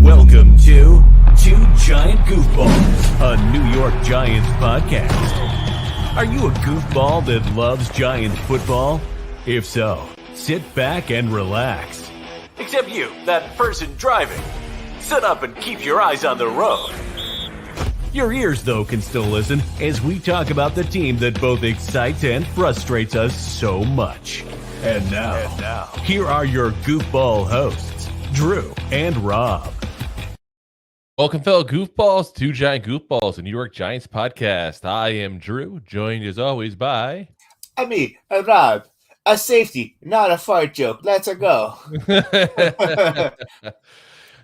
Welcome to Two Giant Goofballs, a New York Giants podcast. Are you a goofball that loves Giant football? If so, sit back and relax. Except you, that person driving. Sit up and keep your eyes on the road. Your ears, though, can still listen as we talk about the team that both excites and frustrates us so much. And now, here are your goofball hosts, Drew and Rob. Welcome, fellow goofballs, to Giant Goofballs, a New York Giants podcast. I am Drew, joined as always by... Rob. A safety, not a fart joke. Let's go.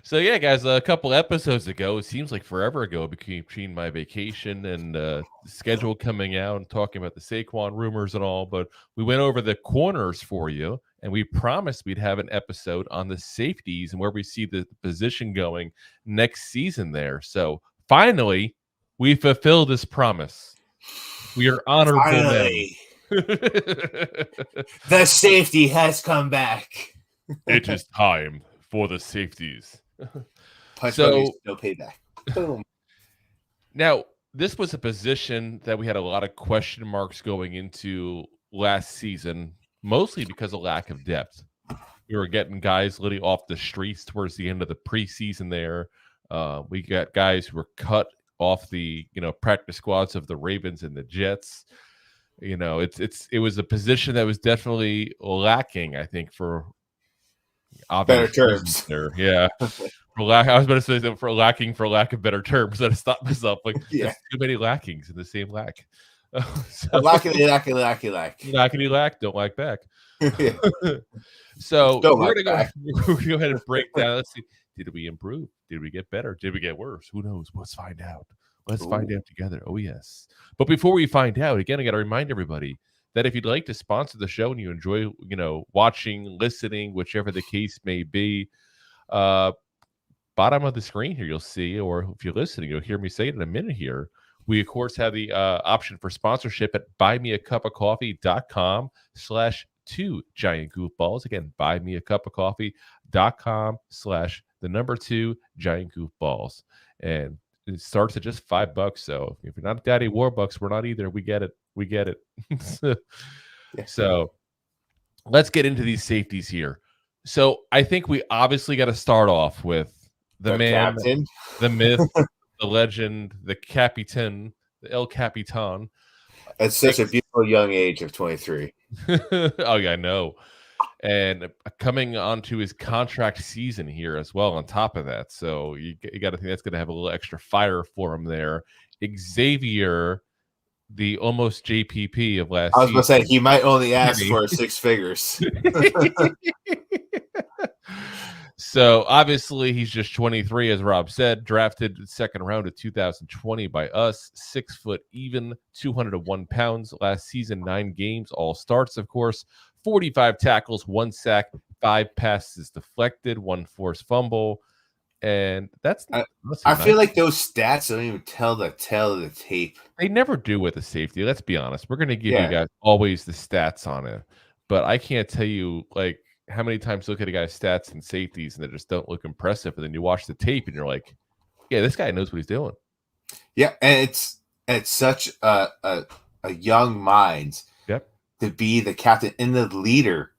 So, yeah, guys, a couple episodes ago, it seems like forever ago, between my vacation and the schedule coming out and talking about the Saquon rumors and all, but we went over the corners for you, and we promised we'd have an episode on the safeties and where we see the position going next season there. So, finally, we fulfilled this promise. We are honorable finally. The safety has come back. It is time for the safeties. Punch so no payback. Boom. Now, this was a position that we had a lot of question marks going into last season, mostly because of lack of depth. We were getting guys literally off the streets towards the end of the preseason there. We got guys who were cut off the practice squads of the Ravens and the Jets. It was a position that was definitely lacking, I think, for better terms there. Yeah. I was going to say that for lack of better terms. That I stopped myself. Like, there's too many lackings in the same lack. Lackity. Lackity lack, don't like back. Yeah. So Don't we're like going to go ahead and break down. Let's see. Did we improve? Did we get better? Did we get worse? Who knows? Let's find out. Let's find out together. Oh, yes. But before we find out, again, I got to remind everybody that if you'd like to sponsor the show and you enjoy, watching, listening, whichever the case may be, bottom of the screen here, you'll see, or if you're listening, you'll hear me say it in a minute here. We, of course, have the option for sponsorship at buymeacupofcoffee.com/2giantgoofballs. Again, buymeacupofcoffee.com/2giantgoofballs. And it starts at just $5. So if you're not Daddy Warbucks, we're not either. We get it. So let's get into these safeties here. So I think we obviously got to start off with the man, captain, the myth, the legend, the Capitan, the El Capitan. At such a beautiful young age of 23. Oh, yeah, I know. And coming onto his contract season here as well on top of that. So you got to think that's going to have a little extra fire for him there. Xavier, the almost JPP of last season. I was going to say, he might only ask for 6 figures. So obviously he's just 23, as Rob said, drafted second round of 2020 by us, 6 foot even, 201 pounds last season, 9 games, all starts, of course, 45 tackles, 1 sack, 5 passes deflected, 1 forced fumble. And that's I feel like those stats don't even tell the tale of the tape. They never do with a safety. Let's be honest. We're going to give you guys always the stats on it. But I can't tell you, like, how many times you look at a guy's stats and safeties and they just don't look impressive. And then you watch the tape and you're like, yeah, this guy knows what he's doing. Yeah, and it's such a young mind to be the captain and the leader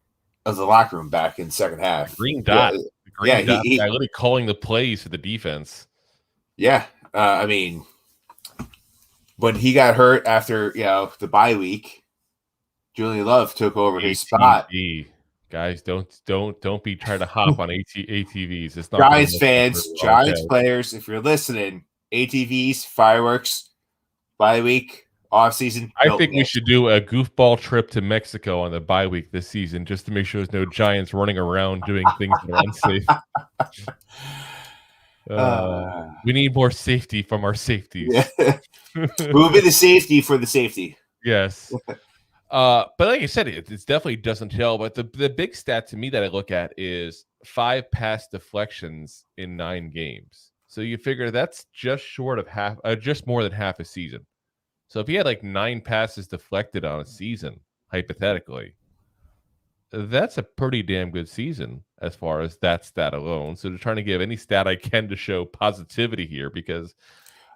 of the locker room back in the second half. Green dot. Green dot guy literally calling the plays for the defense. Yeah. When he got hurt after, the bye week, Julian Love took over his spot. Guys, don't be trying to hop on ATVs. It's not Giants fans, Giants players, if you're listening, ATVs, fireworks, bye week, off season. I think we should do a goofball trip to Mexico on the bye week this season just to make sure there's no Giants running around doing things that are unsafe. We need more safety from our safeties. Yeah. We'll be the safety for the safety. Yes. But like I said, it definitely doesn't tell. But the big stat to me that I look at is 5 pass deflections in 9 games. So you figure that's just short of half, just more than half a season. So if he had like 9 passes deflected on a season, hypothetically, that's a pretty damn good season as far as that stat alone. So, trying to give any stat I can to show positivity here, because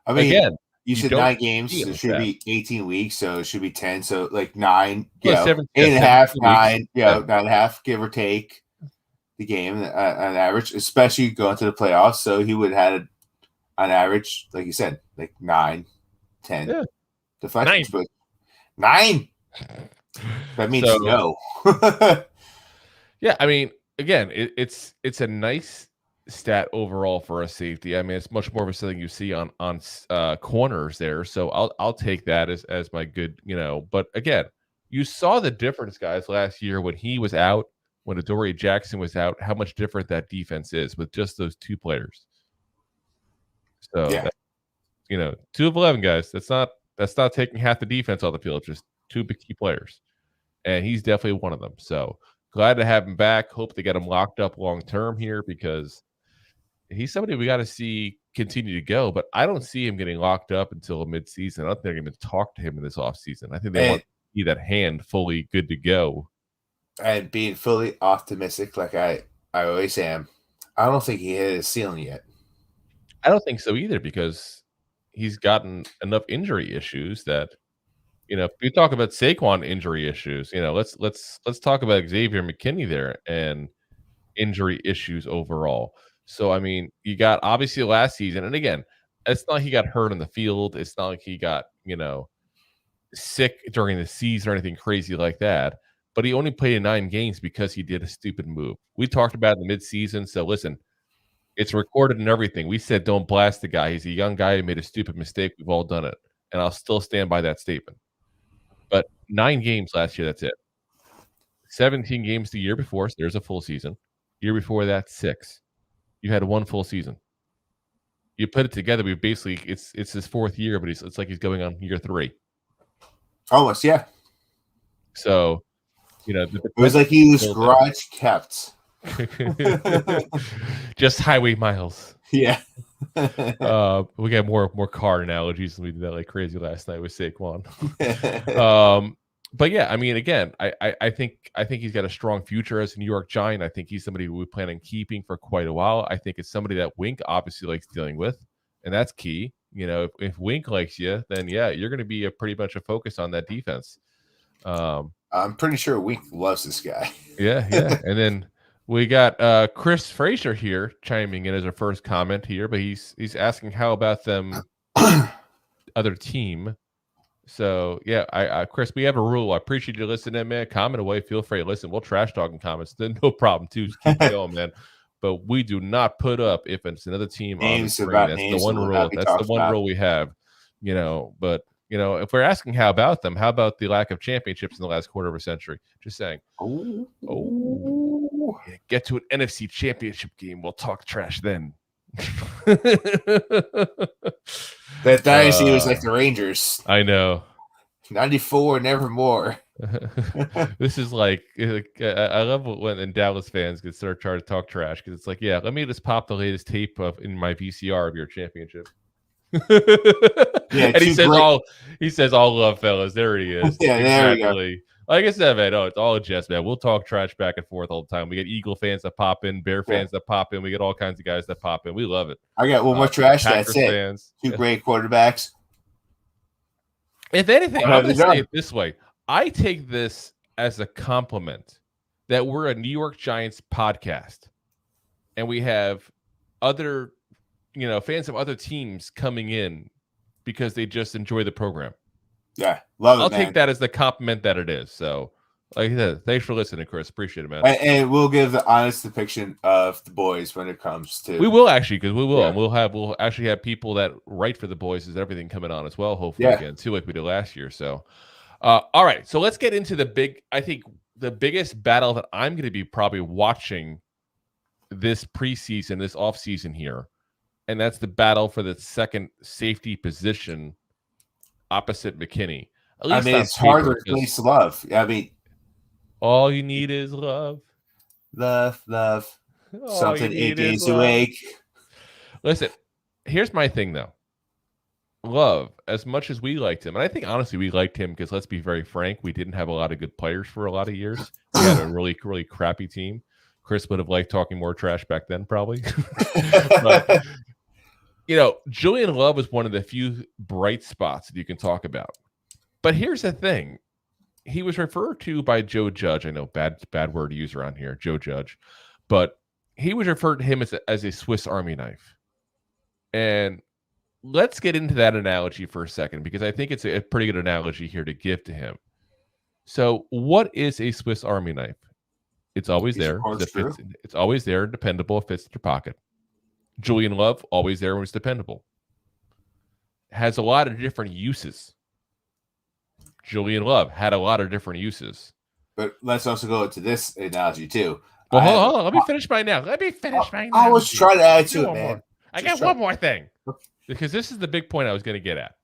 I mean, again, you said don't 9 games. see So in it the should stats. be 18 weeks. So it should be 10. So like 9, Well, 7, 8.5, 17 weeks. 9, 9.5, give or take the game on average, especially going to the playoffs. So he would have had, on average, like you said, like 9, 10 deflections. 9. But 9? That means So, no. yeah, I mean, again, it's a nice stat overall for a safety. I mean, it's much more of something you see on corners there. So I'll take that as my good, But again, you saw the difference, guys, last year when he was out, when Adoree Jackson was out, how much different that defense is with just those 2 players. So yeah. that, 2 of 11 guys. That's not taking half the defense off the field. Just 2 big key players, and he's definitely one of them. So glad to have him back. Hope they get him locked up long term here, because he's somebody we got to see continue to go. But I don't see him getting locked up until midseason. I don't think they're going to talk to him in this offseason. I think they want to see that hand fully good to go. And being fully optimistic, like I always am, I don't think he hit his ceiling yet. I don't think so either, because he's gotten enough injury issues that, if we talk about Saquon injury issues, let's talk about Xavier McKinney there and injury issues overall. So, I mean, you got obviously last season, and again, it's not like he got hurt in the field. It's not like he got, sick during the season or anything crazy like that. But he only played in 9 games because he did a stupid move. We talked about it in the midseason. So, listen, it's recorded and everything. We said don't blast the guy. He's a young guy who made a stupid mistake. We've all done it. And I'll still stand by that statement. But 9 games last year, that's it. 17 games the year before, so there's a full season. Year before that, 6. You had 1 full season. You put it together, we basically it's his 4th year, but it's like he's going on year 3. Almost, yeah. So, it was like he was garage kept. Just highway miles. Yeah. We got more car analogies, and we did that like crazy last night with Saquon. But yeah, I mean, again, I think he's got a strong future as a New York Giant. I think he's somebody we plan on keeping for quite a while. I think it's somebody that Wink obviously likes dealing with, and that's key. If Wink likes you, then yeah, you're going to be a pretty much a focus on that defense. I'm pretty sure Wink loves this guy. Yeah. And then we got Chris Frazier here chiming in as our first comment here, but he's asking how about them other team. So yeah, Chris, we have a rule. I appreciate you listening, man. Comment away. Feel free to listen. We'll trash talking comments. Then no problem too. Just keep going, man. But we do not put up if it's another team on the screen. That's the one rule. That's the one rule we have. But if we're asking how about them, how about the lack of championships in the last quarter of a century? Just saying. Oh, get to an NFC championship game. We'll talk trash then. That dynasty was like the Rangers. I know. 94, nevermore. This is like I love when Dallas fans get start trying to talk trash, because it's like, yeah, let me just pop the latest tape in my VCR of your championship. Yeah, and he says all love, fellas. There he is. Yeah, exactly. There we go. Like I said, man, it's all a jest, man. We'll talk trash back and forth all the time. We get Eagle fans that pop in, Bear fans that pop in. We get all kinds of guys that pop in. We love it. I got one more trash. Packers That's it. Fans. 2 great quarterbacks. If anything, I'm going to say it this way. I take this as a compliment that we're a New York Giants podcast, and we have other, fans of other teams coming in because they just enjoy the program. Yeah, love it, I'll man. take that as the compliment that it is. So, like I said, thanks for listening, Chris. Appreciate it, man. And we'll give the honest depiction of the boys when it comes to. We will actually, because we will. Yeah. And we'll actually have people that write for the boys and everything coming on as well, hopefully, again, too, like we did last year. So, all right. So let's get into the biggest battle that I'm going to be probably watching this preseason, this offseason here. And that's the battle for the second safety position opposite McKinney. I mean, it's hard to replace love. I mean, all you need is love. Love. Something 8 days awake. Listen, here's my thing, though. Love, as much as we liked him, and I think honestly we liked him because let's be very frank, we didn't have a lot of good players for a lot of years. We had a really, really crappy team. Chris would have liked talking more trash back then, probably. But Julian Love was one of the few bright spots that you can talk about. But here's the thing. He was referred to by Joe Judge. I know, bad word to use around here, Joe Judge. But he was referred to him as a Swiss Army knife. And let's get into that analogy for a second, because I think it's a pretty good analogy here to give to him. So what is a Swiss Army knife? It's always there. It's always there, dependable, it fits in your pocket. Julian Love, always there, was dependable. Has a lot of different uses. Julian Love had a lot of different uses. But let's also go into this analogy too. Well, hold on. Let me finish my analogy. I was trying to add to it, man. I got one more thing. Because this is the big point I was going to get at.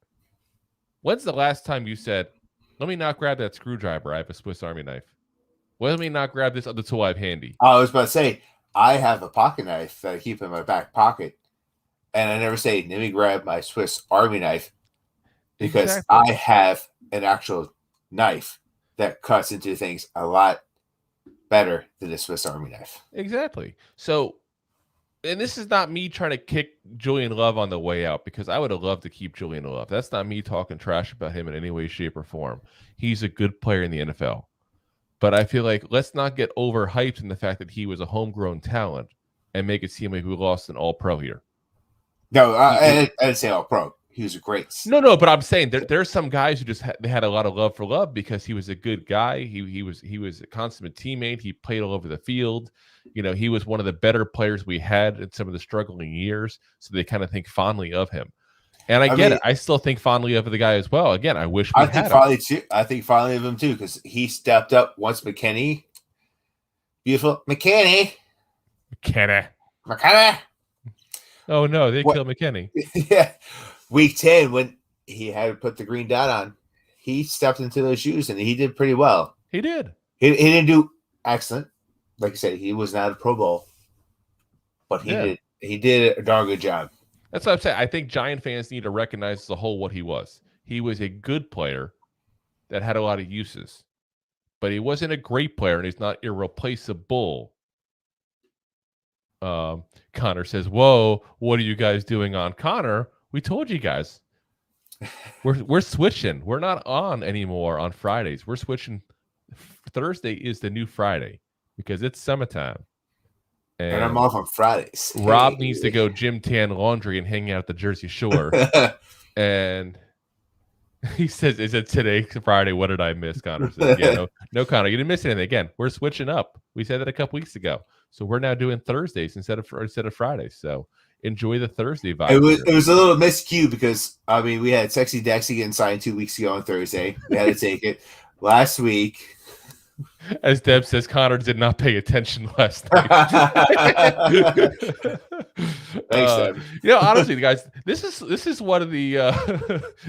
When's the last time you said, let me not grab that screwdriver, I have a Swiss Army knife? Let me not grab this other tool I have handy. I was about to say, I have a pocket knife that I keep in my back pocket. And I never say, let me grab my Swiss Army knife. Because I have an actual knife that cuts into things a lot better than a Swiss Army knife. Exactly. So, and this is not me trying to kick Julian Love on the way out, because I would have loved to keep Julian Love. That's not me talking trash about him in any way, shape, or form. He's a good player in the NFL. But I feel like let's not get overhyped in the fact that he was a homegrown talent and make it seem like we lost an all-pro here. No, I didn't say all-pro. He was a great. No, but I'm saying there's some guys who just they had a lot of love for Love because he was a good guy. He was a consummate teammate. He played all over the field. He was one of the better players we had in some of the struggling years. So they kind of think fondly of him. And I get it. I still think fondly of the guy as well. Again, I wish we had him. I think fondly of him too, because he stepped up once McKinney. Beautiful McKinney. Oh no, they killed McKinney. Yeah. Week 10, when he had to put the green dot on, he stepped into those shoes and he did pretty well. He did. He didn't do excellent. Like I said, he was not a Pro Bowl, but he did a darn good job. That's what I'm saying. I think Giant fans need to recognize as a whole what he was. He was a good player that had a lot of uses, but he wasn't a great player, and he's not irreplaceable. Connor says, "Whoa, what are you guys doing on Connor?" We told you guys. We're switching. We're not on anymore on Fridays. We're switching. Thursday is the new Friday because it's summertime. And I'm off on Fridays. Rob needs to go gym, tan, laundry, and hang out at the Jersey Shore. And he says, "Is it today, Friday? What did I miss?" Connor says, "Yeah, no, Connor, you didn't miss anything. Again, we're switching up. We said that a couple weeks ago, so we're now doing Thursdays instead of Fridays. So enjoy the Thursday vibe." It was a little miscue because we had Sexy Dexy getting signed 2 weeks ago on Thursday. We had to take it last week. As Deb says, Connor did not pay attention last night. Thanks, Deb. Honestly, guys, this is one of the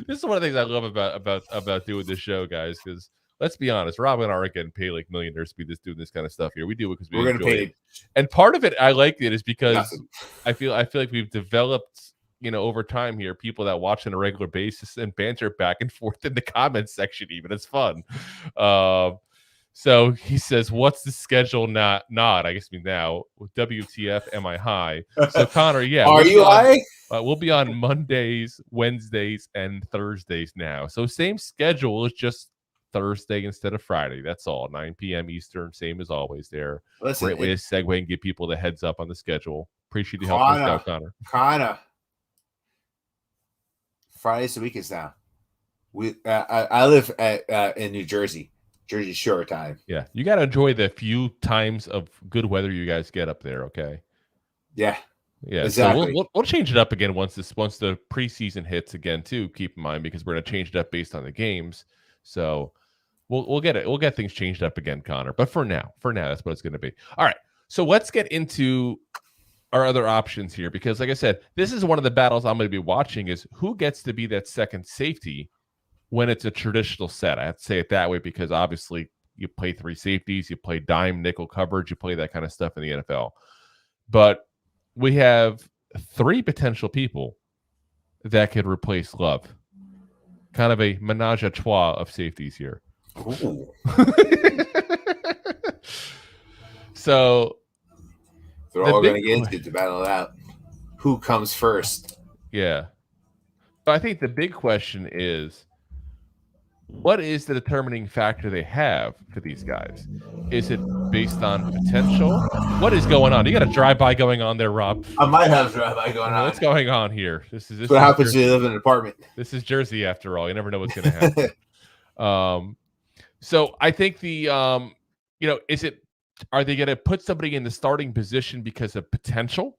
this is one of the things I love about doing this show, guys. Because let's be honest, Rob and I aren't getting paid like millionaires to be doing this kind of stuff here. We do it because we're enjoy it. And part of it, I like it, is because I feel like we've developed, over time here, people that watch on a regular basis and banter back and forth in the comments section. Even it's fun. So he says, "What's the schedule?" Not. I guess now. WTF? Am I high? So Connor, yeah. Are you high? We'll be on Mondays, Wednesdays, and Thursdays now. So same schedule, is just Thursday instead of Friday. That's all. 9 p.m. Eastern, same as always. There. Great way to segue and give people the heads up on the schedule. Appreciate you helping us out, Connor. Fridays the weekends now. I live in New Jersey. Jersey Shore time. Yeah, you got to enjoy the few times of good weather you guys get up there. Okay. Yeah. Exactly. So we'll change it up again once the preseason hits again too. Keep in mind, because we're gonna change it up based on the games. So we'll get things changed up again, Connor. But for now, that's what it's gonna be. All right. So let's get into our other options here, because like I said, this is one of the battles I'm going to be watching, is who gets to be that second safety when it's a traditional set. I have to say it that way because obviously you play 3 safeties, you play dime nickel coverage, you play that kind of stuff in the NFL. But we have 3 potential people that could replace Love. Kind of a menage a trois of safeties here. Ooh. So they're all going to get into to battle it out. Who comes first? Yeah. So I think the big question is, what is the determining factor they have for these guys? Is it based on potential? What is going on? You got a drive-by going on there, Rob. I might have a drive-by going on. What's going on here? This is what happens when you live in an apartment. This is Jersey, after all. You never know what's going to happen. So I think the, are they going to put somebody in the starting position because of potential?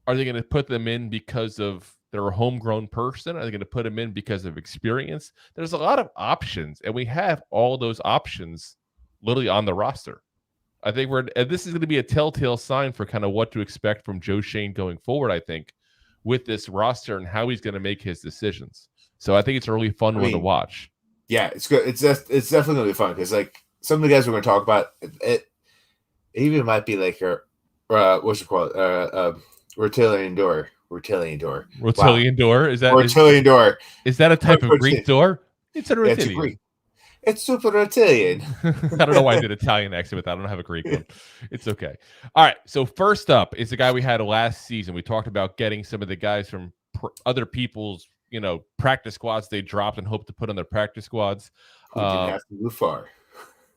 Are they going to put them in because of their homegrown person? Are they going to put them in because of experience? There's a lot of options, and we have all those options literally on the roster. I think this is going to be a telltale sign for kind of what to expect from Joe Schoen going forward, I think, with this roster and how he's going to make his decisions. So I think it's a really fun one to watch. Yeah, it's good. It's definitely going to be fun because, like, some of the guys we're going to talk about, it even might be like what's it called? Rotillion door. Rotillion door? Is that Rotillion door? Is that a type of Greek door? It's a Rotillion. It's a Greek. It's super Rotillion. I don't know why I did Italian accent with that. I don't have a Greek one. It's okay. All right. So first up is the guy we had last season. We talked about getting some of the guys from other people's, practice squads they dropped and hoped to put on their practice squads. Who didn't have to move far.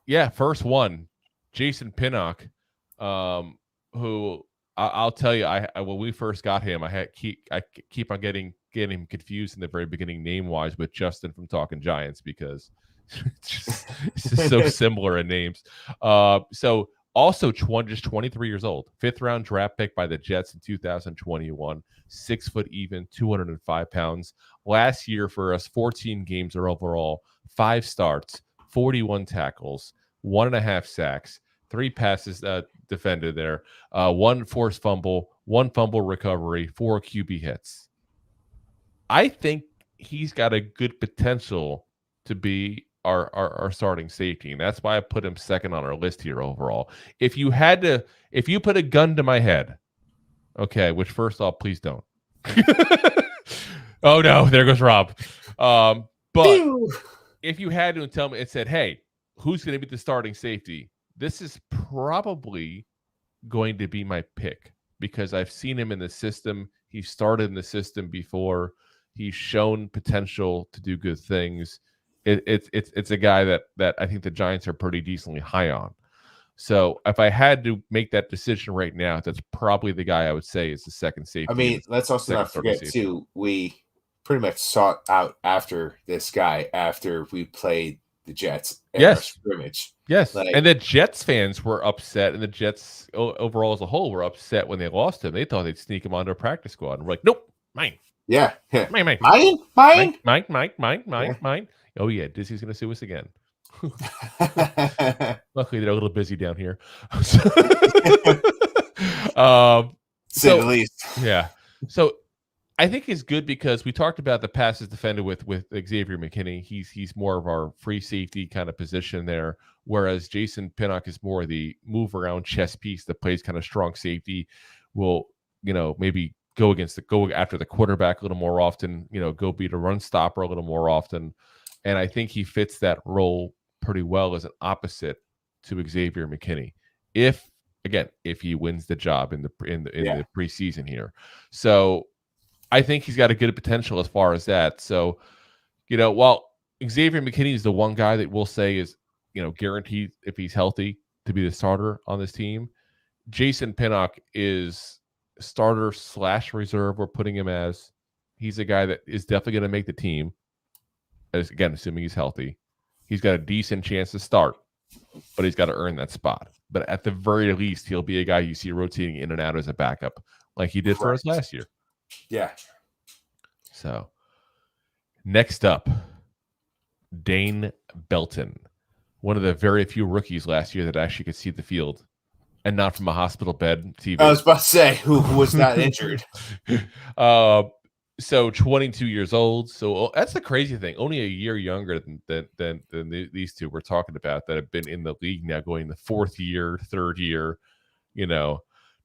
Yeah, first one, Jason Pinnock, who I'll tell you, when we first got him, I keep on getting him confused in the very beginning name wise with Justin from Talking Giants because it's just so similar in names. So also just 23 years old, 5th round draft pick by the Jets in 2021, 6 foot even, 205 pounds. Last year for us, 14 games or overall, 5 starts, 41 tackles, 1.5 sacks, 3 passes defended there, 1 forced fumble, 1 fumble recovery, 4 QB hits. I think he's got a good potential to be our starting safety, and that's why I put him second on our list here overall. If you put a gun to my head, okay, which first off, please don't. Oh no, there goes Rob. But if you had to tell me, it said, hey, who's going to be the starting safety? This is probably going to be my pick because I've seen him in the system. He started in the system before. He's shown potential to do good things. It's a guy that I think the Giants are pretty decently high on. So if I had to make that decision right now, that's probably the guy I would say is the second safety. I mean, let's also not forget too, we pretty much sought out after this guy after we played the Jets in our scrimmage. Yes, and the Jets fans were upset, and the Jets overall as a whole were upset when they lost him. They thought they'd sneak him onto a practice squad. And we're like, nope, mine. Yeah. Mine. Mine. Oh, yeah, Disney's going to sue us again. Luckily, they're a little busy down here. Say the least. Yeah. So I think it's good because we talked about the passes defended with Xavier McKinney. He's more of our free safety kind of position there, whereas Jason Pinnock is more the move around chess piece that plays kind of strong safety. Will maybe go after the quarterback a little more often. Go beat a run stopper a little more often, and I think he fits that role pretty well as an opposite to Xavier McKinney. If he wins the job in the preseason here, so. I think he's got a good potential as far as that. So, while Xavier McKinney is the one guy that we'll say is, guaranteed if he's healthy to be the starter on this team, Jason Pinnock is starter / reserve. We're putting him as he's a guy that is definitely going to make the team. Again, assuming he's healthy, he's got a decent chance to start, but he's got to earn that spot. But at the very least, he'll be a guy you see rotating in and out as a backup, like he did for us last year. Yeah. So, next up, Dane Belton, one of the very few rookies last year that actually could see the field and not from a hospital bed TV. I was about to say, who was not injured? So 22 years old. So that's the crazy thing. Only a year younger than these two we're talking about that have been in the league now, going the 4th year, 3rd year.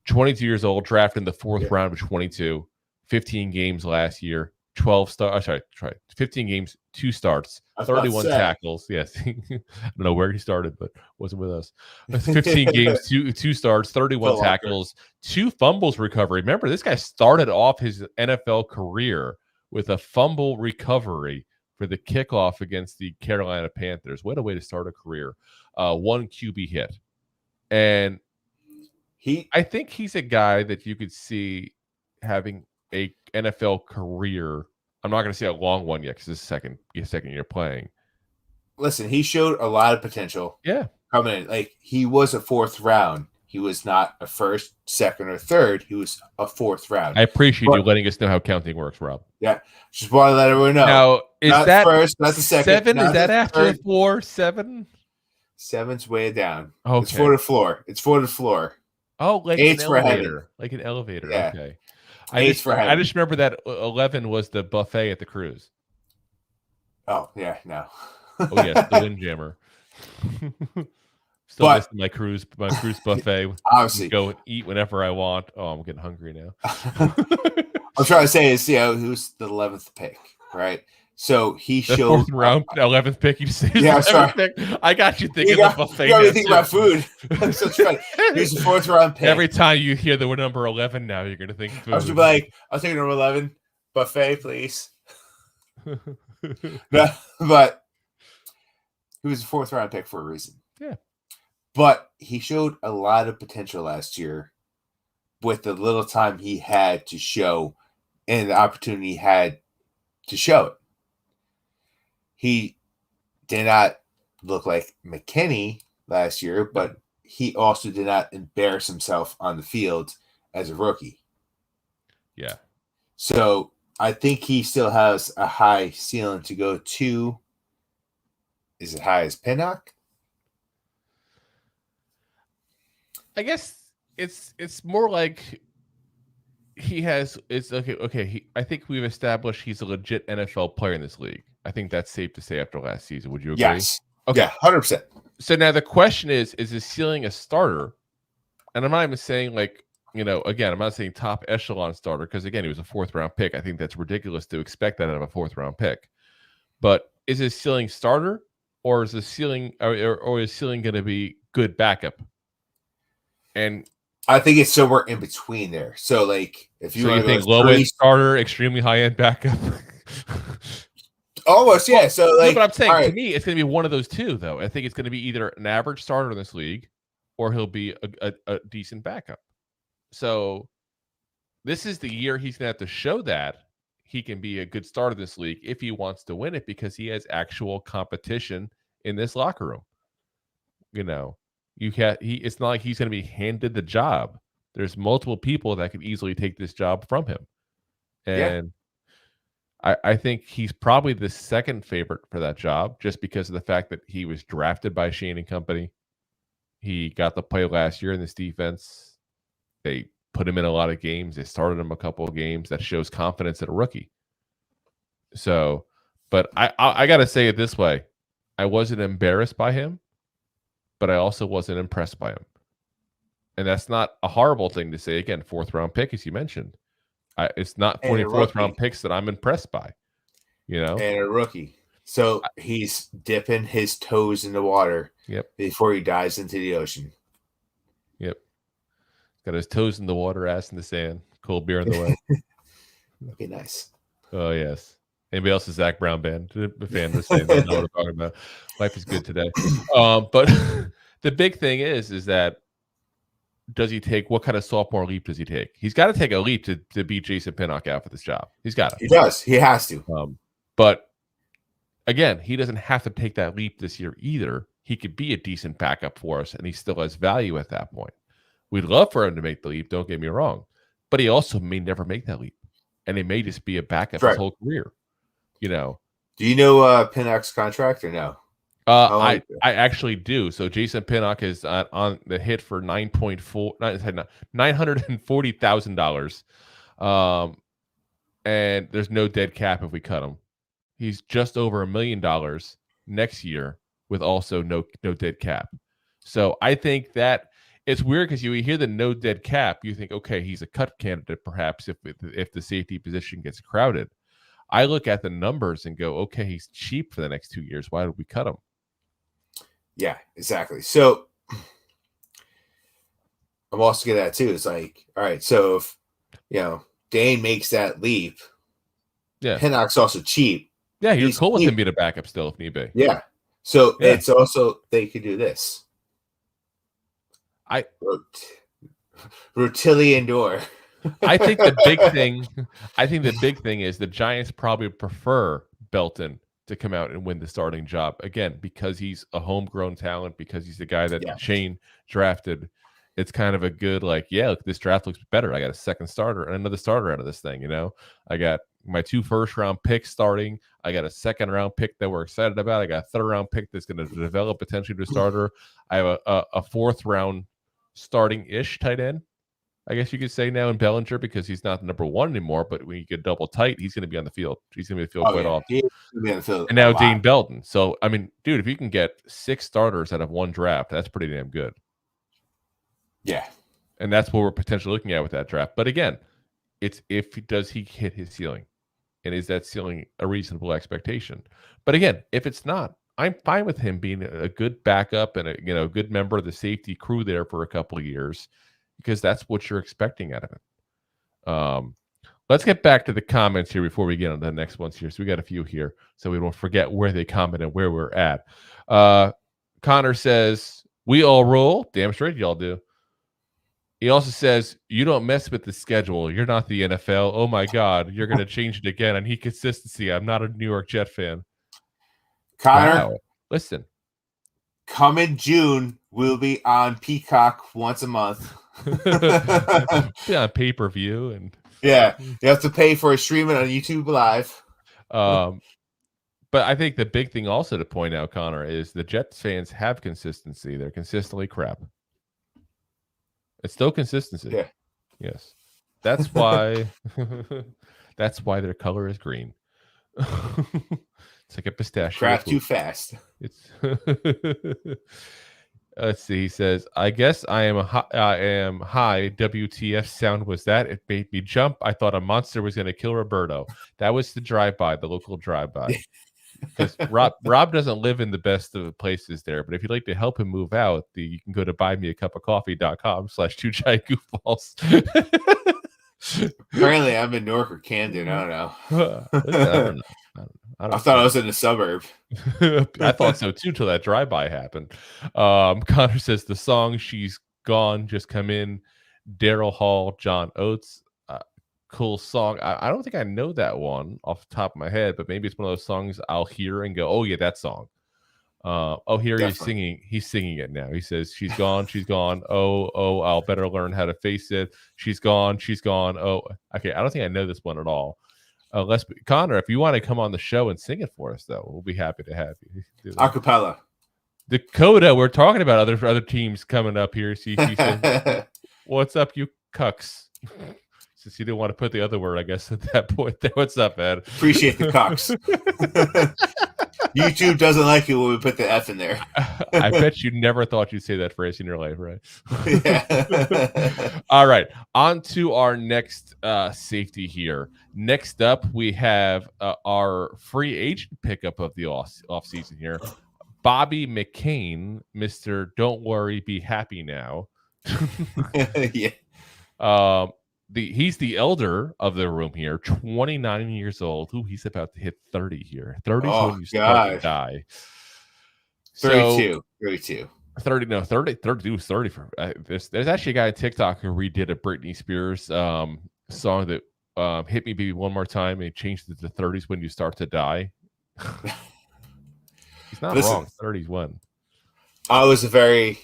22 years old, drafted in the 4th round of 22. 15 games last year, Sorry, 15 games, 2 starts, 31 tackles. Yes, I don't know where he started, but wasn't with us. 15 games, two starts, 31 tackles, 2 fumbles recovery. Remember, this guy started off his NFL career with a fumble recovery for the kickoff against the Carolina Panthers. What a way to start a career. 1 QB hit. And I think he's a guy that you could see having a NFL career. I'm not going to say a long one yet because this is second year playing. Listen, he showed a lot of potential. Yeah. Coming in. Like, he was a 4th round. He was not a 1st, 2nd, or 3rd. He was a 4th round. I appreciate you letting us know how counting works, Rob. Yeah. Just want to let everyone know. Now, is not that first, not the 2nd? 7? Is that after 4, 7? 7's way down. Okay. It's for the floor. It's for the floor. Oh, like 8's an for elevator. heaven. Like an elevator. Yeah. Okay. 8's for heaven. I just remember that 11 was the buffet at the cruise. Oh, yeah, no. Oh, yes, the Windjammer. Still missing my cruise buffet. Obviously. Go and eat whenever I want. Oh, I'm getting hungry now. I'm trying to say is, who's the 11th pick, right? So he the showed 4th round, 11th pick. You say, sorry. Pick. I got you thinking the buffet. You got me thinking about food. That's so funny. He's the 4th round pick. Every time you hear the number 11, now you're gonna think food. I was gonna be like, I'll take number 11 buffet, please. No, but he was a 4th round pick for a reason. Yeah. But he showed a lot of potential last year with the little time he had to show and the opportunity he had to show it. He did not look like McKinney last year, but he also did not embarrass himself on the field as a rookie. Yeah. So I think he still has a high ceiling to go to. Is it high as Pinnock? I guess it's more like he has. It's okay. Okay. I think we've established he's a legit NFL player in this league. I think that's safe to say after last season. Would you agree? Yes. Okay. Yeah, 100%. So now the question is his ceiling a starter? And I'm not even saying again, I'm not saying top echelon starter because again, he was a 4th round pick. I think that's ridiculous to expect that out of a 4th round pick. But is his ceiling starter, or is the ceiling or is ceiling going to be good backup? And I think it's somewhere in between there. So, like, if you think low end starter, extremely high end backup. Almost, yeah. So, like, but I'm saying to me, it's going to be one of those two, though. I think it's going to be either an average starter in this league, or he'll be a decent backup. So, this is the year he's going to have to show that he can be a good starter in this league if he wants to win it, because he has actual competition in this locker room. It's not like he's going to be handed the job. There's multiple people that could easily take this job from him, and I think he's probably the second favorite for that job, just because of the fact that he was drafted by Shane and company. He got to play last year in this defense. They put him in a lot of games. They started him a couple of games. That shows confidence in a rookie. So, but I got to say it this way. I wasn't embarrassed by him, but I also wasn't impressed by him. And that's not a horrible thing to say. Again, 4th round pick, as you mentioned. It's not 4th round picks that I'm impressed by, And a rookie. So he's dipping his toes in the water before he dives into the ocean. Yep. Got his toes in the water, ass in the sand, cold beer in the way. That'd be nice. Oh, yes. Anybody else a Zach Brown fan? Just saying, they know what I'm talking about. Life is good today. But the big thing is that what kind of sophomore leap does he take? He's got to take a leap to beat Jason Pinnock out for this job. He's got to. He does. He has to. But again, he doesn't have to take that leap this year either. He could be a decent backup for us, and he still has value at that point. We'd love for him to make the leap, don't get me wrong. But he also may never make that leap. And he may just be a backup his whole career. Do you know Pinnock's contract or no? I actually do. So Jason Pinnock is on the hit for $940,000. And there's no dead cap if we cut him. He's just over $1 million next year with also no dead cap. So I think that it's weird because you hear the no dead cap, you think, okay, he's a cut candidate perhaps if the safety position gets crowded. I look at the numbers and go, okay, he's cheap for the next 2 years. Why did we cut him? Yeah, exactly. So I'm also getting at that too. It's like, all right, so if Dane makes that leap, Pinnock's also cheap. Yeah, you're cool with him being a backup still if need be. Yeah. So it's also they could do this. Rotillion door. I think the big thing is the Giants probably prefer Belton to come out and win the starting job again because he's a homegrown talent, because he's the guy that Shane drafted. It's kind of a good look, this draft looks better. I got a second starter and another starter out of this thing. I got my 2 first-round picks starting. I got a second-round pick that we're excited about. I got a third-round pick that's going to develop potentially to a starter. I have a fourth-round starting-ish tight end, I guess you could say now in Bellinger, because he's not the number 1 anymore. But when you get double tight, he's going to be on the field. He's going to be on the field quite often. He's going to be on the field. And now Dane Belton. So, I mean, dude, if you can get 6 starters out of 1 draft, that's pretty damn good. Yeah. And that's what we're potentially looking at with that draft. But again, it's does he hit his ceiling? And is that ceiling a reasonable expectation? But again, if it's not, I'm fine with him being a good backup and a good member of the safety crew there for a couple of years, because that's what you're expecting out of it. Let's get back to the comments here before we get on to the next ones here. So we got a few here, so we don't forget where they comment and where we're at. Connor says, we all roll. Damn straight y'all do. He also says, you don't mess with the schedule. You're not the NFL. Oh, my God. You're going to change it again. I need consistency. I'm not a New York Jet fan. Connor, listen. Coming June, we'll be on Peacock once a month. Be on pay-per-view. And yeah, you have to pay for a streaming on YouTube Live. But I think the big thing also to point out, Connor, is the Jets fans have consistency. They're consistently crap. It's still consistency. Yeah. Yes. That's why their color is green. It's like a pistachio. Craft too fast. It's let's see. He says, I guess I am high. WTF sound was that? It made me jump. I thought a monster was going to kill Roberto. That was the drive-by, the local drive-by. Because Rob doesn't live in the best of places there, but if you'd like to help him move out, you can go to buymeacupofcoffee.com/2giantgoofballs. Apparently, I'm in Newark or Camden. I don't know. I thought I was in the suburb. I thought so too till that drive-by happened. Connor says the song "She's Gone" just come in. Daryl Hall, John Oates. Cool song. I don't think I know that one off the top of my head, but maybe it's one of those songs I'll hear and go, "Oh yeah, that song." Here he's singing. He's singing it now. He says, "She's gone, she's gone. Oh, I'll better learn how to face it. She's gone, she's gone. Oh, okay. I don't think I know this one at all. Connor, if you want to come on the show and sing it for us, though, we'll be happy to have you. Acapella. Dakota, we're talking about other teams coming up here. So he said, "What's up, you cucks?" Since you didn't want to put the other word, I guess, at that point there. What's up, Ed? Appreciate the cucks. YouTube doesn't like it when we put the F in there. I bet you never thought you'd say that phrase in your life, right? Yeah. All right. On to our next safety here. Next up, we have our free agent pickup of the offseason here. Bobby McCain, Mr. Don't Worry, Be Happy Now. Yeah. He's the elder of the room here, 29 years old. Ooh, he's about to hit 30 here. 30 is when you start to die. 32. 30 was 30 for there's actually a guy on TikTok who redid a Britney Spears song that Hit Me Baby One More Time, and he changed it to 30s when you start to die. He's not wrong. 30s when. I was a very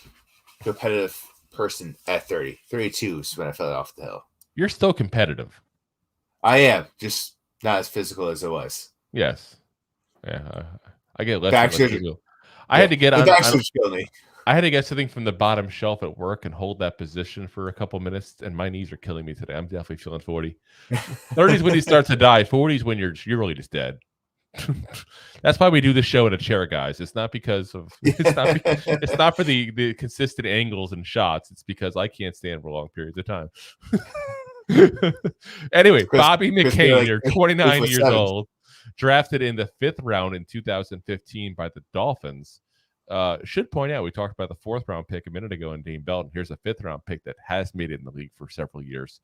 competitive person at 30. 32 is when I fell off the hill. You're still competitive. I am, just not as physical as I was. Yes. Yeah. I get less. I had to get on. I had to get something from the bottom shelf at work and hold that position for a couple minutes, and my knees are killing me today. I'm definitely feeling 40. 30s when you start to die. 40s when you're really just dead. That's why we do this show in a chair, guys. It's not because of it's not for the consistent angles and shots. It's because I can't stand for long periods of time. Anyway, Bobby McCain, you're 29 years old. drafted in the 5th round in 2015 by the Dolphins. Should point out, we talked about the 4th round pick a minute ago in Dane Belton. Here's a 5th round pick that has made it in the league for several years.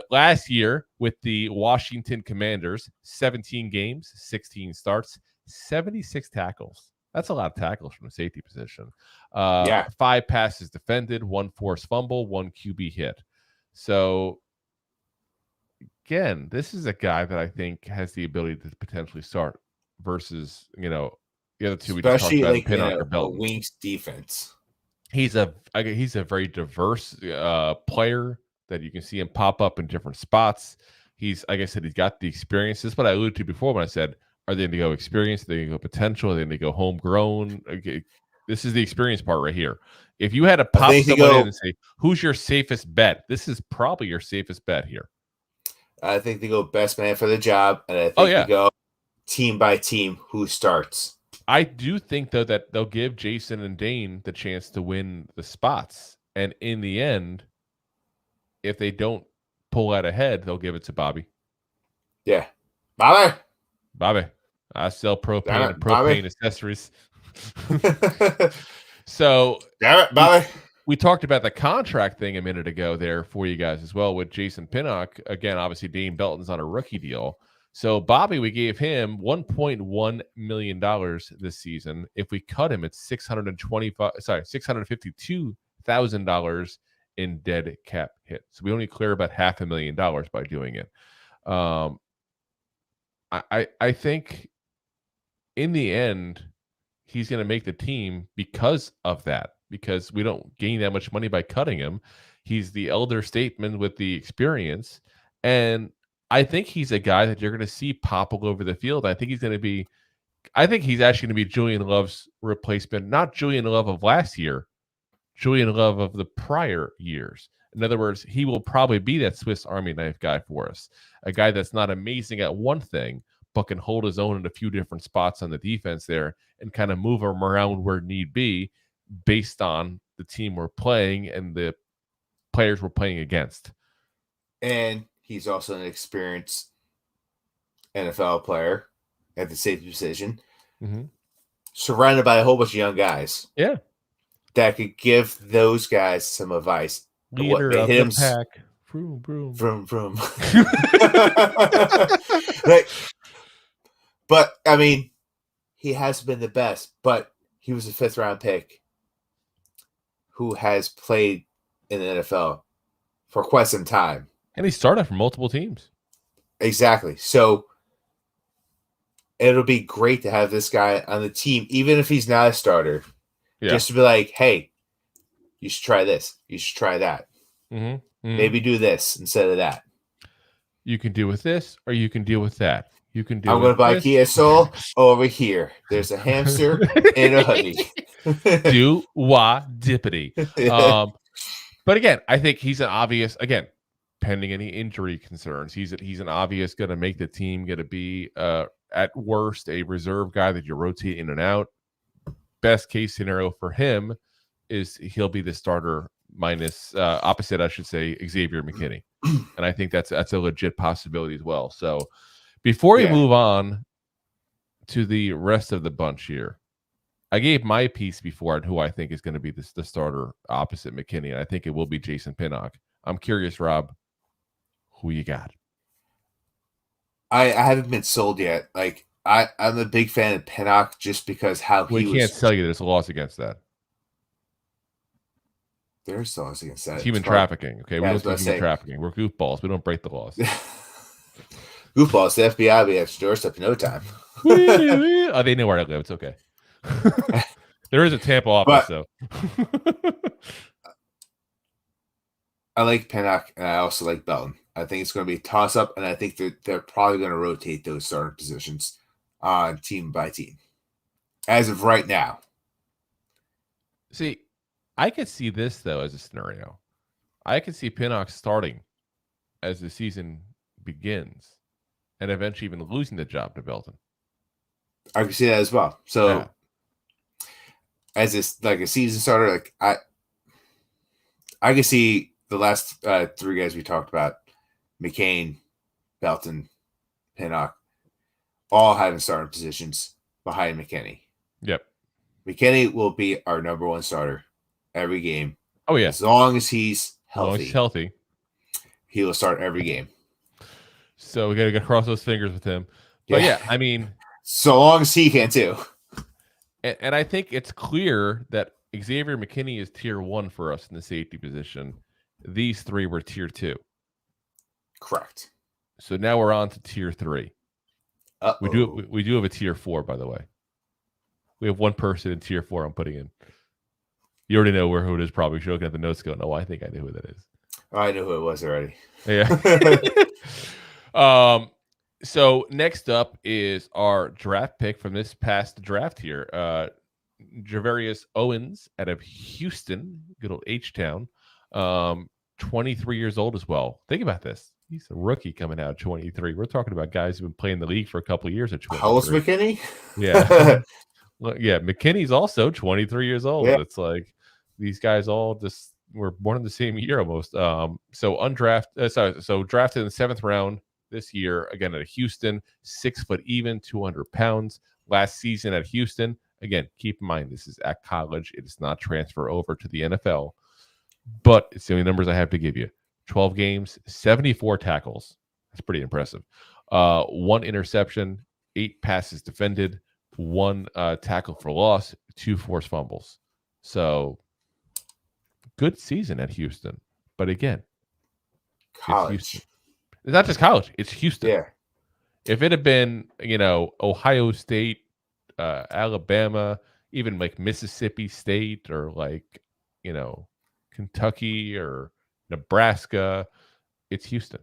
Last year with the Washington Commanders, 17 games, 16 starts, 76 tackles. That's a lot of tackles from the safety position. 5 passes defended, 1 forced fumble, 1 QB hit. So, again, this is a guy that I think has the ability to potentially start versus, the other two we just talked about, especially Pinnock in or Belton. a Wings defense. He's a very diverse player that you can see him pop up in different spots. He's, like I said, he's got the experience. This is what I alluded to before when I said, are they going to go experience? Are they going to go potential? Are they going to go homegrown? Okay. This is the experience part right here. If you had to pop someone in and say, who's your safest bet? This is probably your safest bet here. I think they go best man for the job, and I think they go team by team who starts. I do think, though, that they'll give Jason and Dane the chance to win the spots. And in the end, if they don't pull out ahead, they'll give it to Bobby. Yeah. Bobby. I sell propane and propane accessories. So, damn it, Bobby. We talked about the contract thing a minute ago there for you guys as well with Jason Pinnock. Again, obviously, Dane Belton's on a rookie deal. So, Bobby, we gave him $1.1 million this season. If we cut him, it's $652,000 in dead cap hit. So, we only clear about $500,000 by doing it. I think in the end, he's going to make the team because of that, because we don't gain that much money by cutting him. He's the elder statesman with the experience. And I think he's a guy that you're going to see pop all over the field. I think he's actually going to be Julian Love's replacement, not Julian Love of last year, Julian Love of the prior years. In other words, he will probably be that Swiss Army knife guy for us, a guy that's not amazing at one thing, but can hold his own in a few different spots on the defense there and kind of move him around where need be based on the team we're playing and the players we're playing against. And he's also an experienced NFL player at the safety position, surrounded by a whole bunch of young guys. Yeah. That could give those guys some advice. Leader of the pack. Vroom, vroom. Vroom, vroom. But, I mean, he has been the best, but he was a 5th round pick who has played in the NFL for quite some time. And he started for multiple teams. Exactly. So it'll be great to have this guy on the team, even if he's not a starter, just to be like, hey, you should try this. You should try that. Maybe do this instead of that. You can deal with this, or you can deal with that. You can do. I'm going to buy Kia Soul over here. There's a hamster and a hoodie. Do wah dippity. But again, I think he's an obvious. Again, pending any injury concerns, he's an obvious going to make the team. Going to be at worst a reserve guy that you rotate in and out. Best case scenario for him is he'll be the starter minus opposite, I should say, Xavier McKinney, and I think that's a legit possibility as well. So. Before we move on to the rest of the bunch here, I gave my piece before on who I think is going to be the starter opposite McKinney, and I think it will be Jason Pinnock. I'm curious, Rob, who you got? I haven't been sold yet. Like I'm a big fan of Pinnock just because we can't tell you there's a loss against that. There's a loss against that. Human trafficking. Okay, we don't do human trafficking. We're goofballs. We don't break the laws. Goofballs, the FBI will be at your doorstep in no time. Oh, they know where I live. It's okay. There is a Tampa office, though. I like Pinnock, and I also like Belton. I think it's going to be a toss-up, and I think they're probably going to rotate those starter positions on team by team. As of right now. See, I could see this, though, as a scenario. I could see Pinnock starting as the season begins. And eventually even losing the job to Belton. I can see that as well. So, as this like a season starter, like I can see the last 3 guys we talked about: McCain, Belton, Pinnock, all having starting positions behind McKinney. Yep. McKinney will be our number one starter every game. Oh yeah. As long as he's As long as he's healthy, he will start every game. So we got to cross those fingers with him. But yeah, I mean, so long as he can too. And I think it's clear that Xavier McKinney is tier 1 for us in the safety position. These 3 were tier 2. Correct. So now we're on to tier 3. Uh-oh. We do have a tier 4, by the way. We have one person in tier 4 I'm putting in. You already know who it is, probably. You're looking at the notes going, oh, I think I know who that is. Oh, I know who it was already. Yeah. So next up is our draft pick from this past draft here. Javarius Owens out of Houston, good old H-Town. 23 years old as well. Think about this. He's a rookie coming out at 23. We're talking about guys who've been playing the league for a couple of years at 23. How old's McKinney? Yeah. Well, yeah, McKinney's also 23 years old. Yeah. It's like these guys all just were born in the same year almost. So drafted in the 7th round this year, again at Houston, 6 foot even, 200 pounds. Last season at Houston, again, keep in mind this is at college. It is not transfer over to the NFL, but it's the only numbers I have to give you. 12 games, 74 tackles. That's pretty impressive. 1 interception, 8 passes defended, 1 tackle for loss, 2 forced fumbles. So good season at Houston. But again, college. It's not just college. It's Houston. Yeah. If it had been, Ohio State, Alabama, even like Mississippi State or like, Kentucky or Nebraska, it's Houston.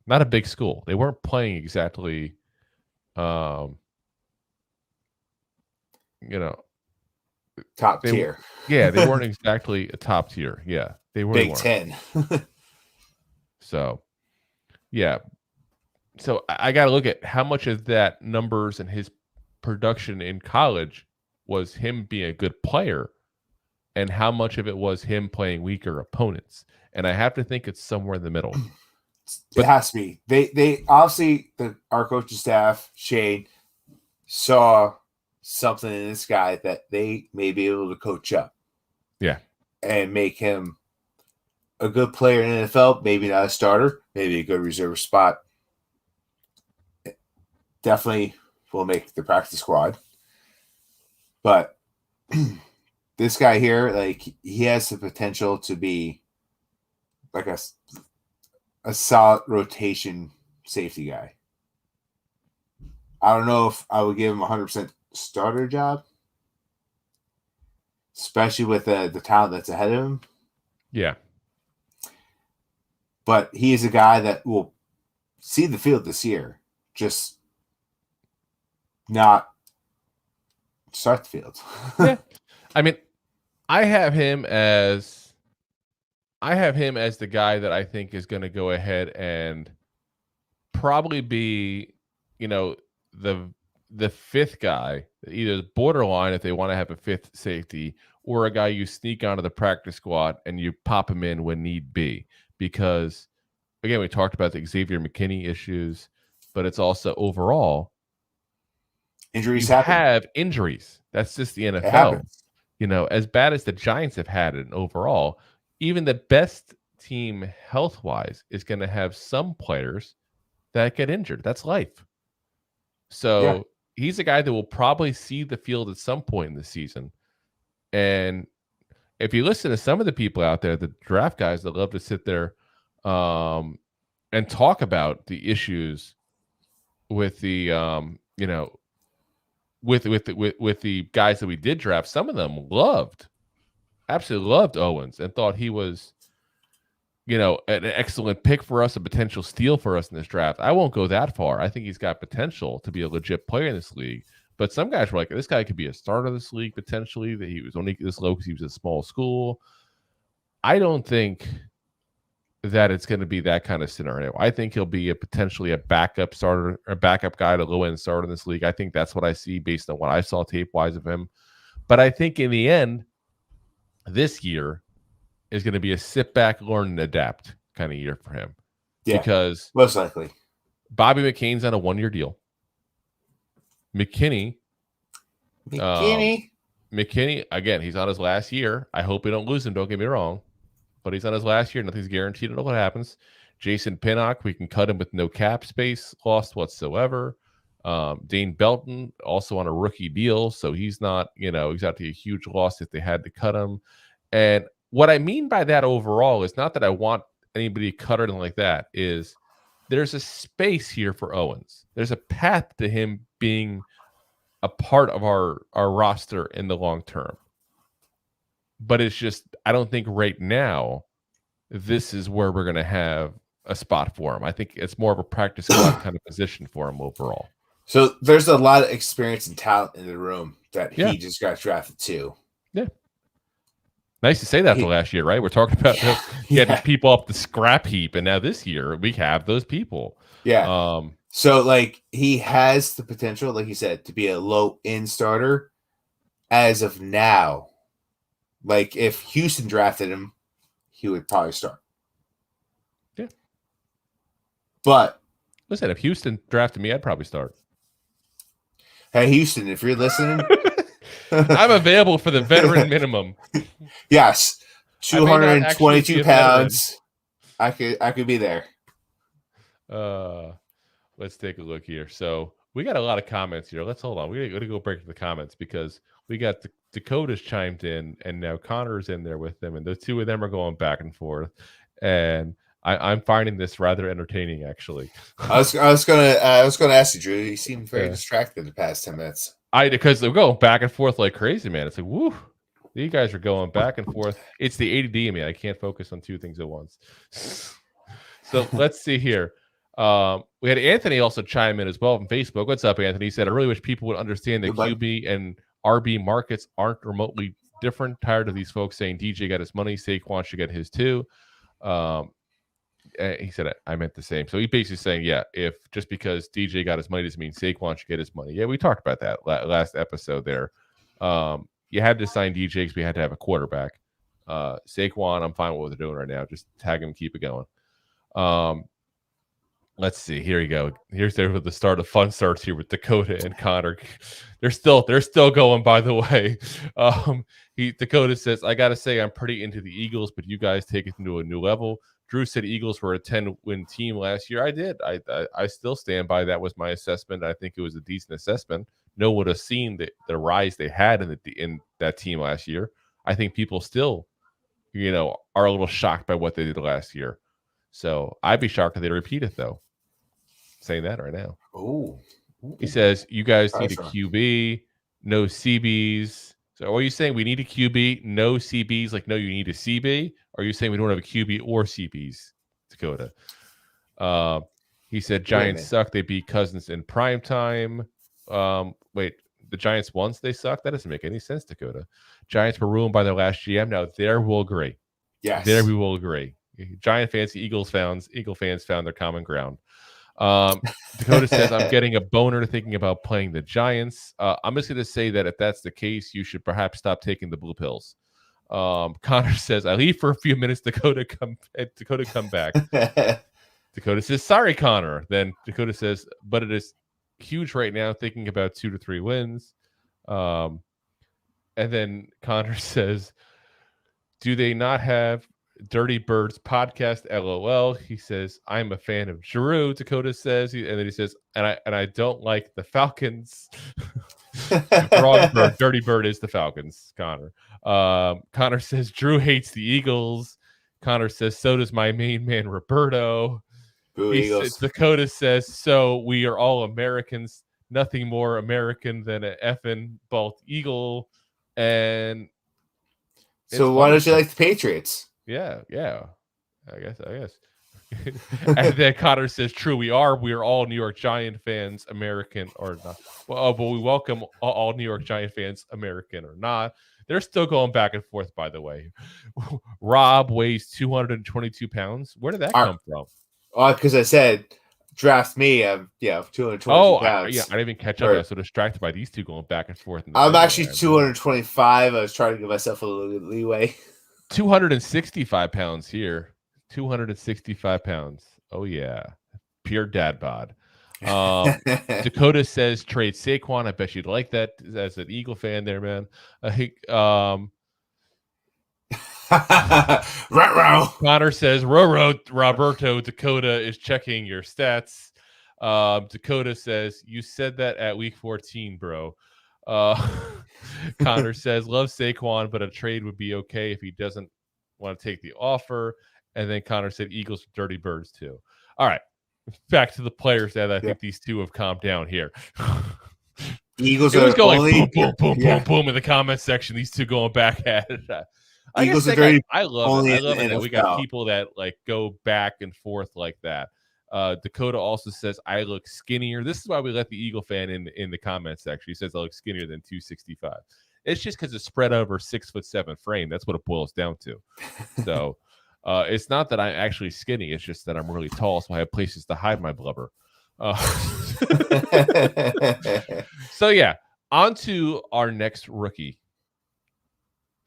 Not a big school. They weren't playing exactly, top tier. Yeah, they weren't exactly a top tier. Yeah, they were Big Ten. So, yeah. So I got to look at how much of that numbers and his production in college was him being a good player, and how much of it was him playing weaker opponents. And I have to think it's somewhere in the middle. It has to be. They obviously, our coaching staff, Shane, saw something in this guy that they may be able to coach up. Yeah. And make him a good player in the NFL, maybe not a starter, maybe a good reserve spot. Definitely will make the practice squad. But this guy here, like, he has the potential to be like a solid rotation safety guy. I don't know if I would give him 100% starter job, especially with the talent that's ahead of him. Yeah. But he is a guy that will see the field this year, just not start the field. Yeah. I mean, I have him as the guy that I think is going to go ahead and probably be, the 5th guy, either borderline if they want to have a 5th safety, or a guy you sneak onto the practice squad and you pop him in when need be. Because, again, we talked about the Xavier McKinney issues, but it's also overall Injuries have injuries. That's just the NFL. As bad as the Giants have had it overall, even the best team health-wise is going to have some players that get injured. That's life. So he's a guy that will probably see the field at some point in the season. And if you listen to some of the people out there, the draft guys that love to sit there and talk about the issues with the with the guys that we did draft, some of them absolutely loved Owens and thought he was, an excellent pick for us, a potential steal for us in this draft. I won't go that far. I think he's got potential to be a legit player in this league. But some guys were like, this guy could be a starter of this league potentially, that he was only this low because he was a small school. I don't think that it's going to be that kind of scenario. I think he'll be potentially a backup starter, or backup guy to low-end starter in this league. I think that's what I see based on what I saw tape-wise of him. But I think in the end, this year is going to be a sit-back, learn, and adapt kind of year for him. Yeah, because most likely Bobby McCain's on a 1-year deal. McKinney. McKinney. McKinney, again, he's on his last year. I hope we don't lose him, don't get me wrong. But he's on his last year. Nothing's guaranteed. I don't know what happens. Jason Pinnock, we can cut him with no cap space lost whatsoever. Dane Belton, also on a rookie deal, so he's not, exactly a huge loss if they had to cut him. And what I mean by that overall is not that I want anybody cut or anything like that, is there's a space here for Owens. There's a path to him being a part of our roster in the long term. But it's just, I don't think right now this is where we're going to have a spot for him. I think it's more of a practice squad kind of position for him overall. So there's a lot of experience and talent in the room that he just got drafted to. Yeah. Nice to say that for last year, right? We're talking about getting people off the scrap heap, and now this year we have those people. Yeah. So, like, he has the potential, like you said, to be a low-end starter as of now. Like, if Houston drafted him, he would probably start. Yeah. But listen, if Houston drafted me, I'd probably start. Hey, Houston, if you're listening, I'm available for the veteran minimum. Yes, 222 pounds. I could be there. Let's take a look here. So we got a lot of comments here. Let's hold on. We got to go break to the comments because we got Dakota's chimed in, and now Connor's in there with them, and the two of them are going back and forth. And I'm finding this rather entertaining, actually. I was gonna ask you, Drew. You seem very distracted the past 10 minutes. Because they're going back and forth like crazy, man. It's like, woo, these guys are going back and forth. It's the ADD in me. I can't focus on two things at once. So let's see here. We had Anthony also chime in as well from Facebook. What's up, Anthony? He said, I really wish people would understand that QB and RB markets aren't remotely different. Tired of these folks saying DJ got his money, Saquon should get his too. He said, I meant the same. So he basically saying, if just because DJ got his money doesn't mean Saquon should get his money. Yeah, we talked about that last episode there. You had to sign DJ because we had to have a quarterback. Saquon, I'm fine with what they're doing right now. Just tag him, keep it going. Let's see. Here you go. Here's the start of fun starts here with Dakota and Connor. They're still going, by the way. Dakota says, I gotta say I'm pretty into the Eagles, but you guys take it to a new level. Drew said Eagles were a 10-win team last year. I did. I still stand by that was my assessment. I think it was a decent assessment. No one would have seen the rise they had in that team last year. I think people still, are a little shocked by what they did last year. So I'd be shocked if they repeat it, though. Saying that right now. Oh. He says, you guys need a QB, no CBs. So are you saying we need a QB, no CBs, like no, you need a CB? Or are you saying we don't have a QB or CBs, Dakota? He said Giants suck. They beat Cousins in prime time. Wait, the Giants once they suck? That doesn't make any sense, Dakota. Giants were ruined by their last GM. Now there we'll agree. Yes. There we will agree. Giant fans, Eagle fans found their common ground. Dakota says, I'm getting a boner thinking about playing the Giants. I'm just going to say that if that's the case, you should perhaps stop taking the blue pills. Connor says, I leave for a few minutes. Dakota come back. Dakota says, sorry, Connor. Then Dakota says, but it is huge right now, thinking about 2 to 3 wins. And then Connor says, do they not have Dirty Birds podcast? LOL. He says, I'm a fan of Drew. Dakota says, and then he says, and I don't like the Falcons. Wrong bird. Dirty Bird is the Falcons, Connor. Connor says Drew hates the Eagles. Connor says, so does my main man Roberto. Dakota says, so we are all Americans. Nothing more American than an effing bald eagle. And so why don't you like the Patriots? Yeah. I guess. And then Connor says, true, we are all New York Giant fans, American or not. Well, but we welcome all New York Giant fans, American or not. They're still going back and forth, by the way. Rob weighs 222 pounds. Where did that come from? Oh, because I said draft me. 222 pounds. I didn't even catch up. I was so distracted by these two going back and forth. I'm actually 225. I was trying to give myself a little leeway. 265 pounds here. 265 pounds. Oh, yeah. Pure dad bod. Dakota says trade Saquon. I bet you'd like that as an Eagle fan there, man. Connor says, Roberto, Dakota is checking your stats. Dakota says, you said that at week 14, bro. Connor says, love Saquon, but a trade would be okay if he doesn't want to take the offer. And then Connor said, Eagles are dirty birds too. All right. Back to the players that I think these two have calmed down here. Eagles it was are going only, boom, boom, boom, boom in the comment section. These two going back at it. Eagles are dirty. I love it. I love it that we got people that like go back and forth like that. Dakota also says I look skinnier. This is why we let the Eagle fan in the comment section. He says I look skinnier than 265. It's just because it's spread over 6'7" frame. That's what it boils down to. So it's not that I'm actually skinny. It's just that I'm really tall, so I have places to hide my blubber. So yeah, on to our next rookie.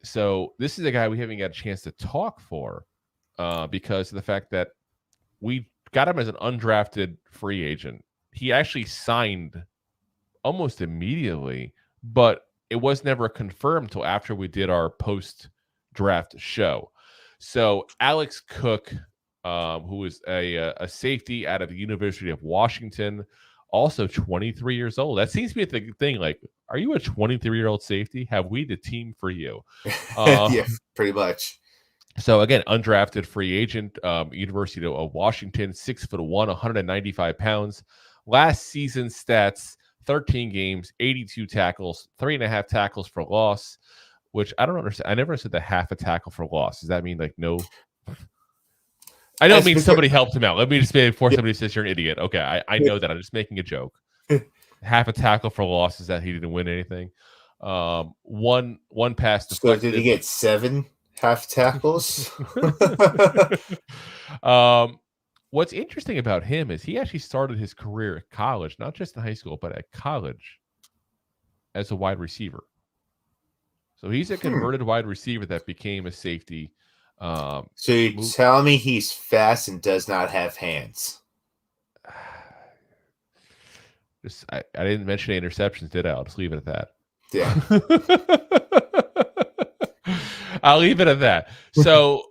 So this is a guy we haven't got a chance to talk for because of the fact that we got him as an undrafted free agent. He actually signed almost immediately, but it was never confirmed until after we did our post-draft show. So Alex Cook, who is a safety out of the University of Washington, also 23 years old. That seems to be the thing. Like, are you a 23-year-old safety? Have we the team for you? Yeah, pretty much. So again, undrafted free agent, University of Washington, 6'1", 195 pounds. Last season stats: 13 games, 82 tackles, 3.5 tackles for loss. Which I don't understand. I never said the half a tackle for loss. Does that mean like no? I don't mean somebody helped him out. Let me just before somebody says you're an idiot. Okay, I know that. I'm just making a joke. Half a tackle for loss is that he didn't win anything. One pass deflected. So did he get 7 half tackles? What's interesting about him is he actually started his career at college, not just in high school, but at college as a wide receiver. So he's a converted wide receiver that became a safety. So you're telling me he's fast and does not have hands? I didn't mention any interceptions, did I? I'll just leave it at that. Yeah. I'll leave it at that. So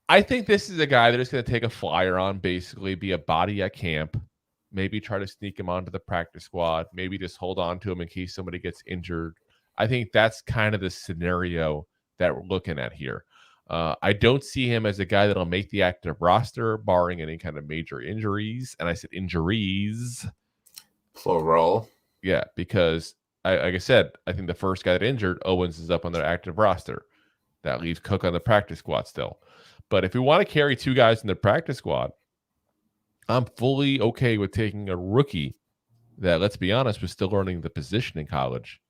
I think this is a guy that is going to take a flyer on, basically be a body at camp, maybe try to sneak him onto the practice squad, maybe just hold on to him in case somebody gets injured. I think that's kind of the scenario that we're looking at here. I don't see him as a guy that'll make the active roster, barring any kind of major injuries. And I said injuries. Plural. Yeah, because like I said, I think the first guy that injured, Owens, is up on their active roster. That leaves Cook on the practice squad still. But if we want to carry 2 guys in the practice squad, I'm fully okay with taking a rookie that, let's be honest, was still learning the position in college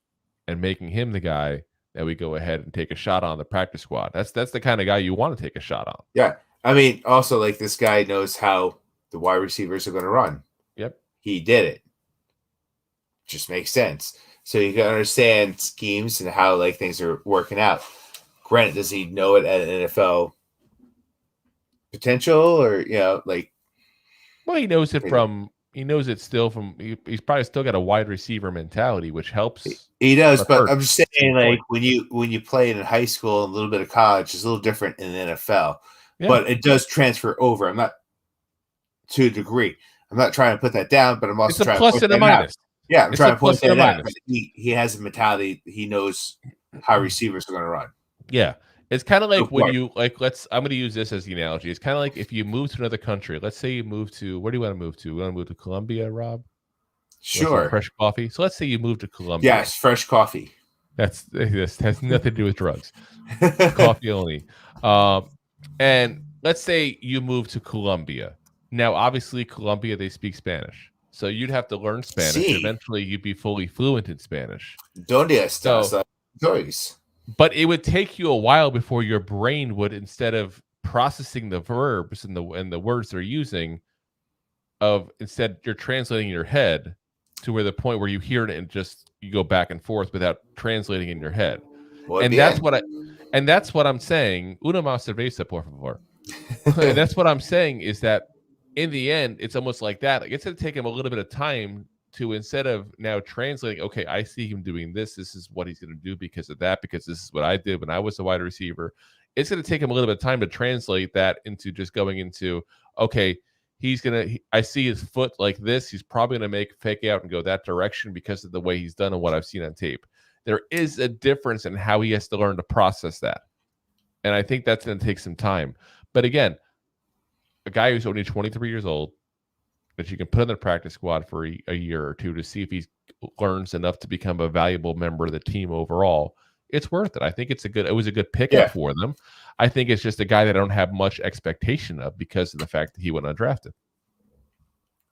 and making him the guy that we go ahead and take a shot on the practice squad. That's the kind of guy you want to take a shot on. Yeah. I mean, also, like, this guy knows how the wide receivers are going to run. Yep. He did it. Just makes sense. So you can understand schemes and how, like, things are working out. Granted, does he know it at an NFL potential or, like... Well, he knows it still from... He's probably still got a wide receiver mentality, which helps. He does, but I'm just saying, like, when you play in high school and a little bit of college, it's a little different in the NFL. Yeah. But it does transfer over. I'm not... To a degree. I'm not trying to put that down, but I'm also trying to put that out. Yeah, I'm trying to point that out. But he has a mentality. He knows how receivers are going to run. Yeah. It's kind of like when you, like, I'm going to use this as the analogy. It's kind of like if you move to another country. Let's say you move to, where do you want to move to? You want to move to Colombia, Rob? Sure. Fresh coffee. So let's say you move to Colombia. Yes, fresh coffee. This has nothing to do with drugs. Coffee only. And let's say you move to Colombia. Now, obviously, Colombia, they speak Spanish. So you'd have to learn Spanish. Sí. Eventually, you'd be fully fluent in Spanish. ¿Dónde estás? But it would take you a while before your brain would, instead of processing the verbs and the words they're using, instead you're translating in your head to where the point where you hear it and just you go back and forth without translating in your head. That's what I'm saying. Una más cerveza, por favor. And that's what I'm saying is that in the end, it's almost like that. Like, it's going to take him a little bit of time to, instead of now translating, okay, I see him doing this. This is what he's going to do because of that, because this is what I did when I was a wide receiver. It's going to take him a little bit of time to translate that into just going into, okay, I see his foot like this. He's probably going to make fake out and go that direction because of the way he's done and what I've seen on tape. There is a difference in how he has to learn to process that. And I think that's going to take some time. But again, a guy who's only 23 years old, that you can put in the practice squad for a year or two to see if he learns enough to become a valuable member of the team overall, it's worth it. I think it was a good pickup for them. I think it's just a guy that I don't have much expectation of because of the fact that he went undrafted.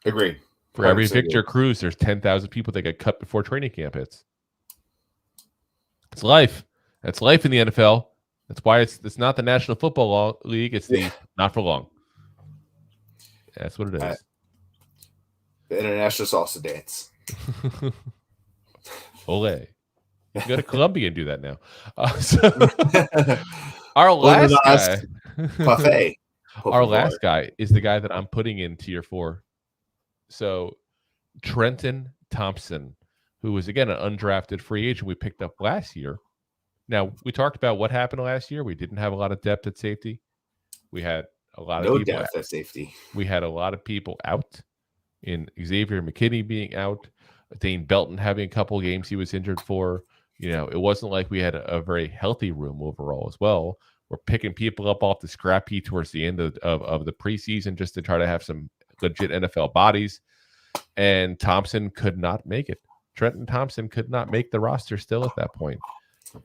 Agreed. For every Victor Cruz, there's 10,000 people that get cut before training camp hits. It's life. That's life in the NFL. That's why it's not the National Football League. It's the not for long. That's what it is. The international salsa dance. Ole. You go to Colombia and do that now. Our last guy, buffet. Our last guy is the guy that I'm putting in tier 4. So Trenton Thompson, who was, again, an undrafted free agent we picked up last year. Now, we talked about what happened last year. We didn't have a lot of depth at safety. We had a lot of people depth at safety. We had a lot of people out, in Xavier McKinney being out, Dane Belton having a couple games he was injured for. It wasn't like we had a very healthy room overall as well. We're picking people up off the scrap heap towards the end of the preseason just to try to have some legit NFL bodies. And Thompson could not make it. Trenton Thompson could not make the roster still at that point.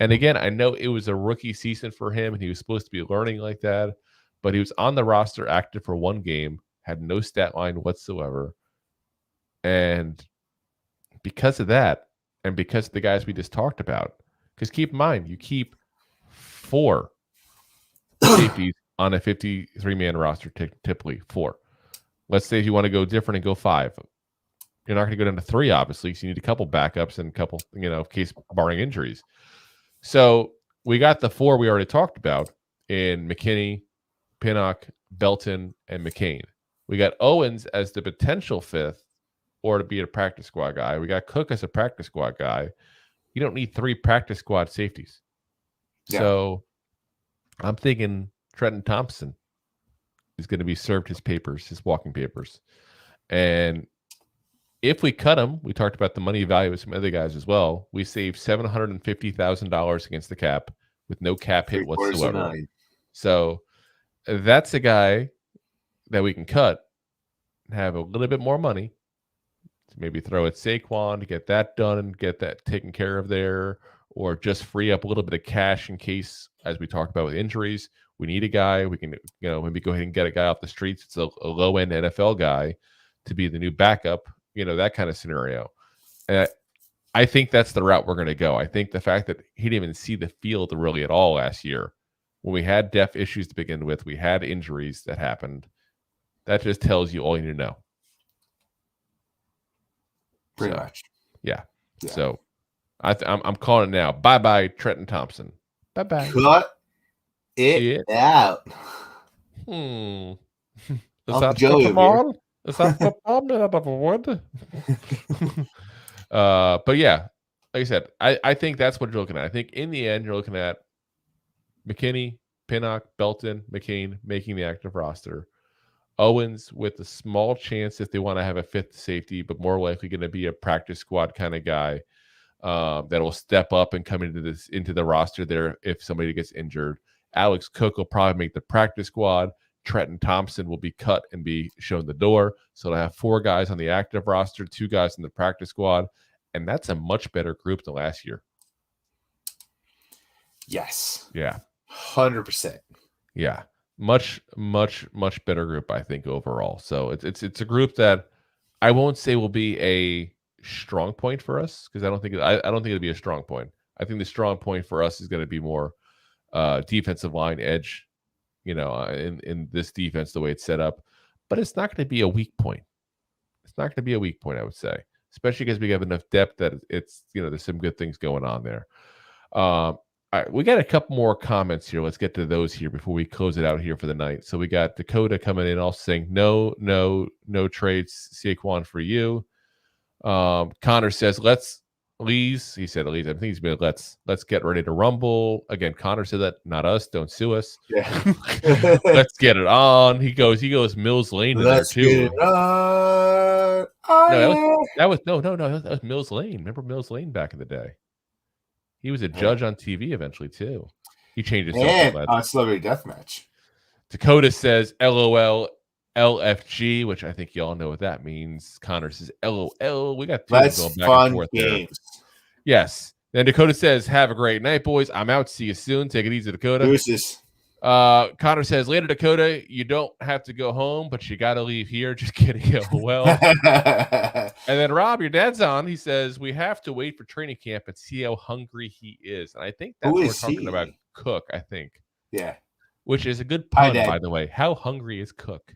And again, I know it was a rookie season for him, and he was supposed to be learning like that, but he was on the roster, active for one game, had no stat line whatsoever. And because of that, and because of the guys we just talked about, because keep in mind, you keep 4 safeties on a 53-man roster, typically 4. Let's say if you want to go different and go 5. You're not going to go down to 3, obviously, so you need a couple backups and a couple, in case barring injuries. So we got the 4 we already talked about in McKinney, Pinnock, Belton, and McCain. We got Owens as the potential 5th, or to be a practice squad guy. We got Cook as a practice squad guy. You don't need 3 practice squad safeties. Yeah. So I'm thinking Trenton Thompson is going to be served his walking papers. And if we cut him, we talked about the money value of some other guys as well. We saved $750,000 against the cap with no cap hit whatsoever. So that's a guy that we can cut, have a little bit more money, to maybe throw at Saquon to get that done and get that taken care of there, or just free up a little bit of cash in case, as we talked about with injuries, we need a guy. We can, maybe go ahead and get a guy off the streets. It's a low-end NFL guy to be the new backup, that kind of scenario. I think that's the route we're going to go. I think the fact that he didn't even see the field really at all last year, when we had depth issues to begin with, we had injuries that happened. That just tells you all you need to know. Pretty much. Yeah. So I'm calling it now. Bye-bye, Trenton Thompson. Bye-bye. Cut it out. Is that football? Is that football made out of wood? But yeah, like I said, I think that's what you're looking at. I think in the end, you're looking at McKinney, Pinnock, Belton, McCain making the active roster. Owens with a small chance if they want to have a 5th safety, but more likely going to be a practice squad kind of guy that will step up and come into the roster there if somebody gets injured. Alex Cook will probably make the practice squad. Trenton Thompson will be cut and be shown the door. So they'll have 4 guys on the active roster, 2 guys in the practice squad, and that's a much better group than last year. Yes. Yeah. 100%. Yeah. Much, much, much better group, I think, overall. So it's a group that I won't say will be a strong point for us, because I don't think it'll be a strong point. I think the strong point for us is going to be more defensive line edge, in this defense, the way it's set up. But it's not going to be a weak point. It's not going to be a weak point, I would say, especially because we have enough depth that it's, there's some good things going on there. All right, we got a couple more comments here. Let's get to those here before we close it out here for the night. So we got Dakota coming in, also saying no trades, Saquon for you. Connor says Lee's. He said Lee's. I think he's been let's get ready to rumble again. Connor said that, not us. Don't sue us. Yeah. Let's get it on. He goes Mills Lane in there too. Get it on. No, that was Mills Lane. Remember Mills Lane back in the day? He was a judge on TV eventually too. He changed his and on Celebrity Deathmatch. Dakota says LOL LFG, which I think you all know what that means. Connor says LOL. We got two going back and forth games there. Yes. Then Dakota says, have a great night, boys. I'm out. See you soon. Take it easy, Dakota. Deuces. Connor says, later, Dakota, you don't have to go home, but you got to leave here. Just kidding. LOL. And then Rob, your dad's on. He says, we have to wait for training camp and see how hungry he is. And I think that's what we're talking about. Cook, I think. Yeah. Which is a good pun, by the way. How hungry is Cook?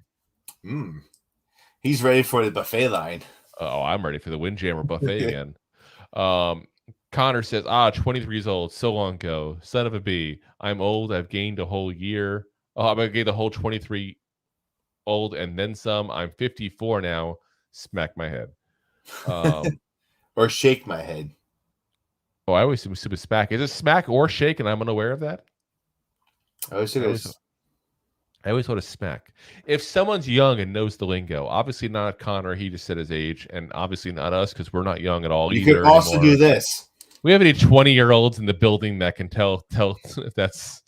He's ready for the buffet line. Oh, I'm ready for the Windjammer buffet again. Connor says, 23 years old, so long ago. Son of a bee. I'm old. I've gained a whole year. Oh, I'm going to gain the whole 23 old and then some. I'm 54 now. Smack my head. Or shake my head. Oh, I always assume it's smack. Is it smack or shake, and I'm unaware of that? I always thought it's smack. If someone's young and knows the lingo, obviously not Connor. He just said his age, and obviously not us because we're not young at all. You could also do this. We have any 20-year-olds in the building that can tell if that's.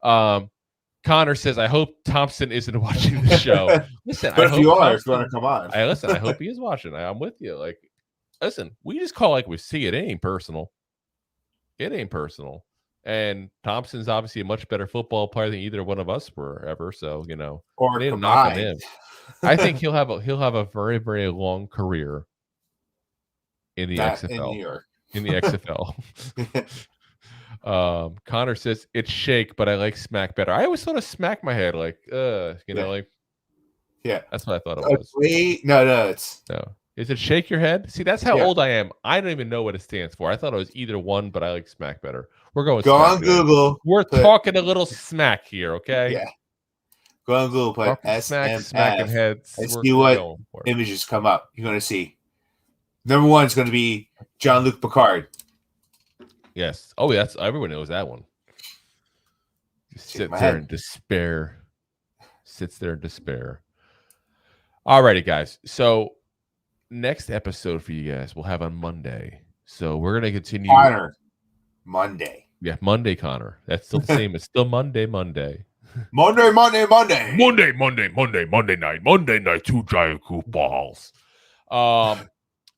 Connor says, "I hope Thompson isn't watching the show." Listen, but if you are, it's going to come on. I hope he is watching. I'm with you. Like, listen, we just call like we see it. It ain't personal. It ain't personal. And Thompson's obviously a much better football player than either one of us were ever. So, or they knock on him. I think he'll have a very, very long career in the XFL. In New York. In the XFL. Connor says it's shake, but I like smack better. I always thought of smack my head, like yeah. That's what I thought it was. Wait, no, it's no. Is it shake your head? See, that's how old I am. I don't even know what it stands for. I thought it was either one, but I like smack better. We're going. Go on Google. We're talking a little smack here, okay? Yeah. Go on Google. Put smacking heads. And see what images come up. You're going to see. Number one is going to be Jean-Luc Picard. Yes. Oh, everyone knows that one. Sits there in despair. All righty, guys. So next episode for you guys we'll have on Monday. So we're going to continue. Connor. Monday. Yeah, Monday, Connor. That's still the same. It's still Monday. Monday night. Two giant goofballs.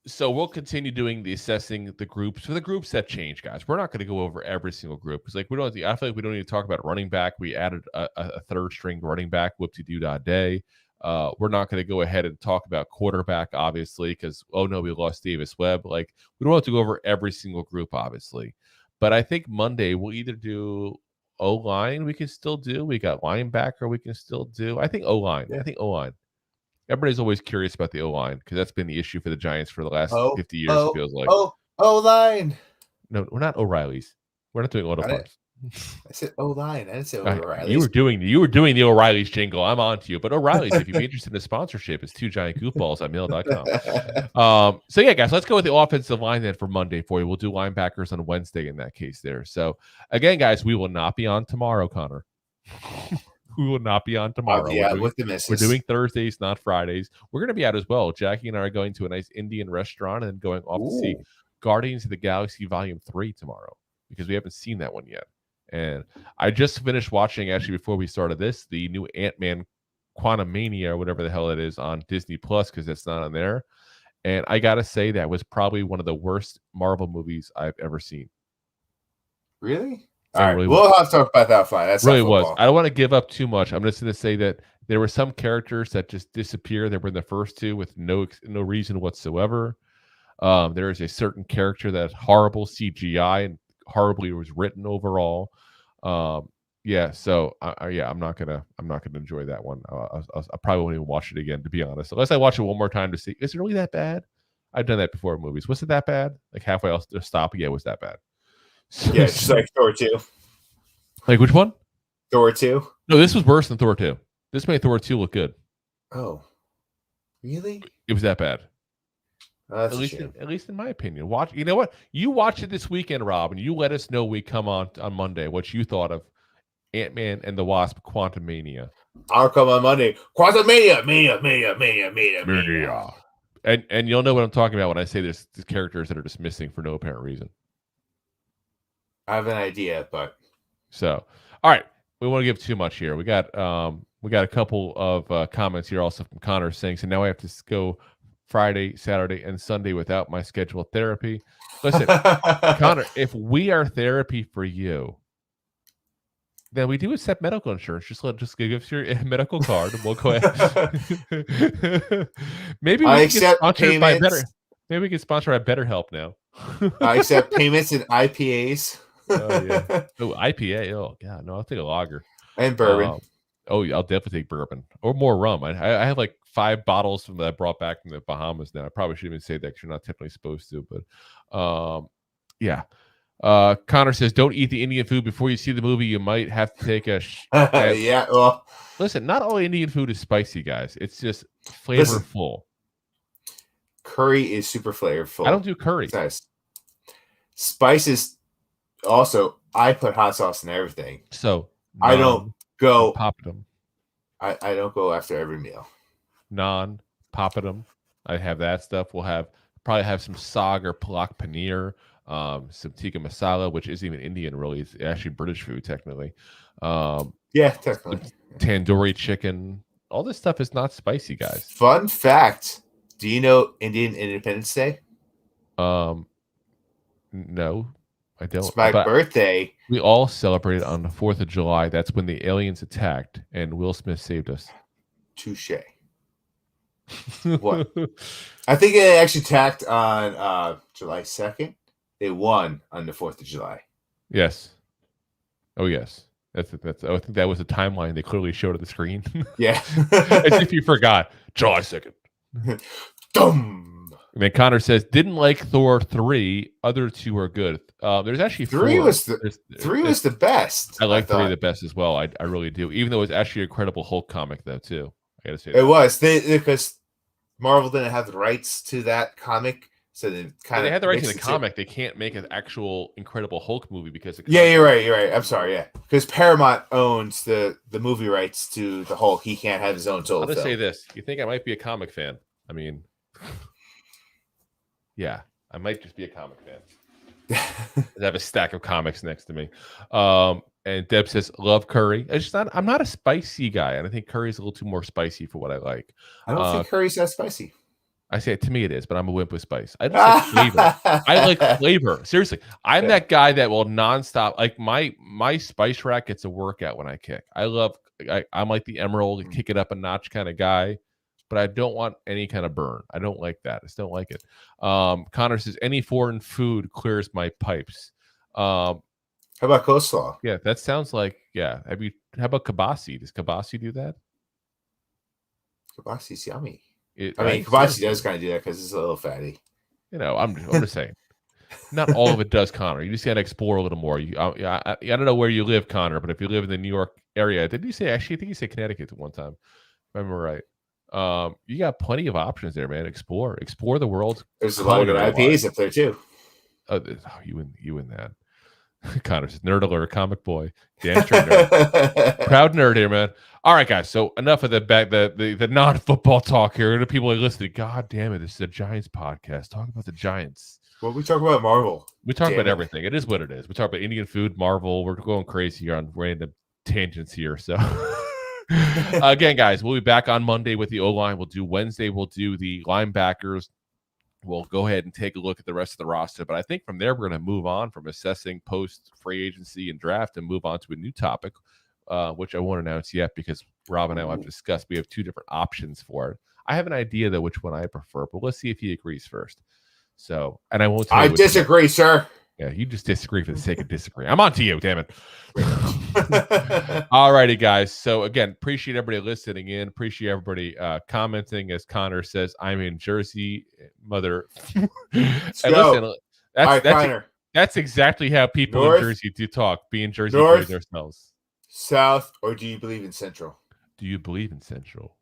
So we'll continue doing the assessing the groups for the groups that change, guys. We're not going to go over every single group because, like, I feel like we don't need to talk about running back. We added a third string running back, whoopsie-doo-dah-day. We're not going to go ahead and talk about quarterback, obviously, because we lost Davis Webb. Like, we don't have to go over every single group, obviously. But I think Monday we'll either do O-line. We can still do. We got linebacker. We can still do. I think O-line. Yeah. I think O-line. Everybody's always curious about the O-line because that's been the issue for the Giants for the last 50 years, it feels like. O-line. No, we're not O'Reilly's. We're not doing auto parts. I said O-line. I didn't say O'Reilly's. You were doing the O'Reilly's jingle. I'm on to you. But O'Reilly's, if you'd be interested in a sponsorship, it's 2giantgoofballs@mail.com. So, yeah, guys, let's go with the offensive line then for Monday for you. We'll do linebackers on Wednesday in that case there. So, again, guys, we will not be on tomorrow, Connor. We will not be on tomorrow. With the missus. We're doing Thursdays, not Fridays. We're going to be out as well. Jackie and I are going to a nice Indian restaurant and then going off to see Guardians of the Galaxy Volume 3 tomorrow because we haven't seen that one yet. And I just finished watching, actually, before we started this, the new Ant-Man Quantumania or whatever the hell it is on Disney Plus because it's not on there. And I got to say that was probably one of the worst Marvel movies I've ever seen. Really? All right, we'll have to talk about that fine. That's really was. I don't want to give up too much. I'm just going to say that there were some characters that just disappeared. They were in the first two with no reason whatsoever. There is a certain character that horrible CGI and horribly was written overall. Yeah, so I'm not gonna enjoy that one. I probably won't even watch it again, to be honest, unless I watch it one more time to see is it really that bad. I've done that before in movies. Was it that bad? Like halfway, I'll just stop. Yeah, it was that bad. Yeah, just like Thor 2. Like which one? Thor 2. No, this was worse than Thor 2. This made Thor 2 look good. Oh, really? It was that bad. That's At least in my opinion. Watch. You know what? You watch it this weekend, Rob, and you let us know we come on Monday what you thought of Ant-Man and the Wasp: Quantumania. I'll come on Monday. Quantumania, mania. And you'll know what I'm talking about when I say there's characters that are just missing for no apparent reason. I have an idea, but so all right, we won't give too much here. We got a couple of comments here also from Connor saying, so now I have to go Friday, Saturday, and Sunday without my scheduled therapy. Listen, Connor, if we are therapy for you, then we do accept medical insurance. Just give us your medical card, and we'll go ahead. Maybe we can get sponsored by Better. Maybe we get sponsored by BetterHelp now. I accept payments in IPAs. Oh yeah. Oh, IPA. Oh god, no, I'll take a lager and bourbon. Oh, yeah, I'll definitely take bourbon or more rum. I have like 5 bottles that I brought back from the Bahamas now. I probably shouldn't even say that because you're not technically supposed to, but yeah. Connor says, don't eat the Indian food before you see the movie. You might have to take a yeah, well, listen, not all Indian food is spicy, guys. It's just flavorful. Curry is super flavorful. I don't do curry. It's nice. Spices also, I put hot sauce in everything. So I don't go papadum. I don't go after every meal. Papadum. I have that stuff. We'll probably have some saag or palak paneer. Some tikka masala, which isn't even Indian, really. It's actually British food, technically. Yeah, technically. Tandoori chicken. All this stuff is not spicy, guys. Fun fact. Do you know Indian Independence Day? No, I don't. It's my birthday. We all celebrated on the 4th of July. That's when the aliens attacked, and Will Smith saved us. Touche. What? I think it actually attacked on July 2nd. They won on the 4th of July. Yes. Oh, yes. That's. I think that was a timeline they clearly showed at the screen. Yeah. As if you forgot. July 2nd. Dumb. And then Connor says, didn't like Thor 3. Other 2 are good. There's actually 3 4. was the best. I like 3 the best as well. I really do. Even though it's actually an Incredible Hulk comic, though, too. I got to say that. It was. Because Marvel didn't have the rights to that comic. So they had the rights to the comic. They can't make an actual Incredible Hulk movie because yeah, you're right. I'm sorry. Yeah, because Paramount owns the movie rights to the Hulk. He can't have his own solo. I'll just say this: you think I might be a comic fan? I mean, yeah, I might just be a comic fan. I have a stack of comics next to me. And Deb says, "Love curry." I'm not a spicy guy, and I think curry is a little too more spicy for what I like. I don't think curry's that spicy. I say it to me it is, but I'm a wimp with spice. I just like flavor. I like flavor. Seriously. I'm that guy that will nonstop. Like my spice rack gets a workout when I kick. I'm like the Emerald, kick it up a notch kind of guy, but I don't want any kind of burn. I don't like that. I just don't like it. Connor says, any foreign food clears my pipes. How about coleslaw? Yeah, that sounds like, yeah. How about kibasi? Does kibasi do that? Kibasi's yummy. Right? Kibasi does kind of do that because it's a little fatty. You know, I'm just saying. Not all of it does, Connor. You just got to explore a little more. I don't know where you live, Connor, but if you live in the New York area, I think you said Connecticut at one time, if I remember right. You got plenty of options there, man. Explore the world. There's a lot of good IPAs up there too. Oh, you in that. Connor says, nerd alert, comic boy. Damn straight nerd. Proud nerd here, man. All right, guys. So enough of the non-football talk here. The people are listening. God damn it. This is a Giants podcast. Talk about the Giants. Well, we talk about Marvel. We talk about everything. It is what it is. We talk about Indian food, Marvel. We're going crazy here on random tangents here. So again, guys, we'll be back on Monday with the O-line. We'll do Wednesday. We'll do the linebackers. We'll go ahead and take a look at the rest of the roster. But I think from there, we're going to move on from assessing post-free agency and draft and move on to a new topic, which I won't announce yet because Rob and I will have discussed. We have 2 different options for it. I have an idea, though, which one I prefer. But let's see if he agrees first. So, and I won't tell you. I disagree, sir. Yeah, you just disagree for the sake of disagree. I'm on to you, damn it. All righty, guys. So again, appreciate everybody listening in. Appreciate everybody commenting. As Connor says, I'm in Jersey, mother. And listen, That's exactly how people North, in Jersey do talk. Be in Jersey North, for themselves. South, or do you believe in Central? Do you believe in Central?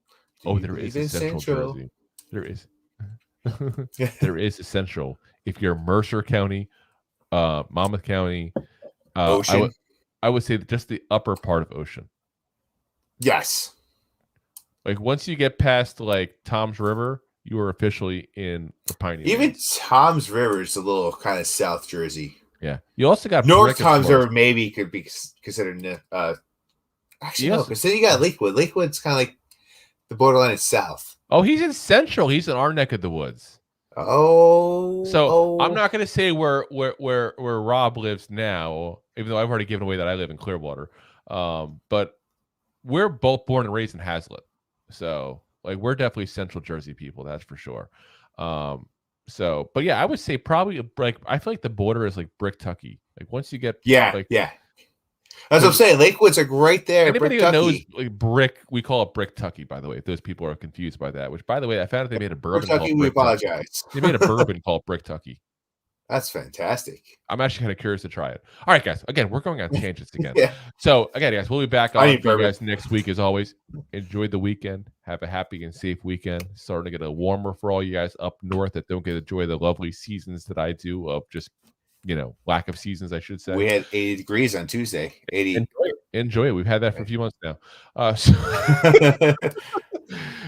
There is a Central Jersey. There is. There is a Central. If you're Mercer County, Monmouth County, Ocean. I would say just the upper part of Ocean. Yes. Like once you get past like Tom's River, you are officially in the Pioneer. Even Tom's River is a little kind of South Jersey. Yeah. You also got North Tom's River maybe could be considered. Actually, no, because then you got Lakewood. Lakewood's kind of like the borderline is south. Oh, he's in Central. He's in our neck of the woods. So I'm not going to say where Rob lives now, even though I've already given away that I live in Clearwater. But we're both born and raised in Hazlet, so like we're definitely Central Jersey people, that's for sure. But yeah, I would say probably like I feel like the border is like Bricktucky. Like once you get That's what I'm saying. Lakewood's like right there. Anybody who knows like Brick, we call it Bricktucky, by the way. If those people are confused by that, which by the way, I found out they made a bourbon. Bricktucky, we apologize. They made a bourbon called Bricktucky. That's fantastic. I'm actually kind of curious to try it. All right, guys. Again, we're going on tangents again. Yeah. So again, guys, we'll be back on for you guys next week as always. Enjoy the weekend. Have a happy and safe weekend. Starting to get a warmer for all you guys up north that don't get to enjoy the lovely seasons that I do of just lack of seasons, I should say. We had 80 degrees on Tuesday. 80. Enjoy it. We've had that for a few months now.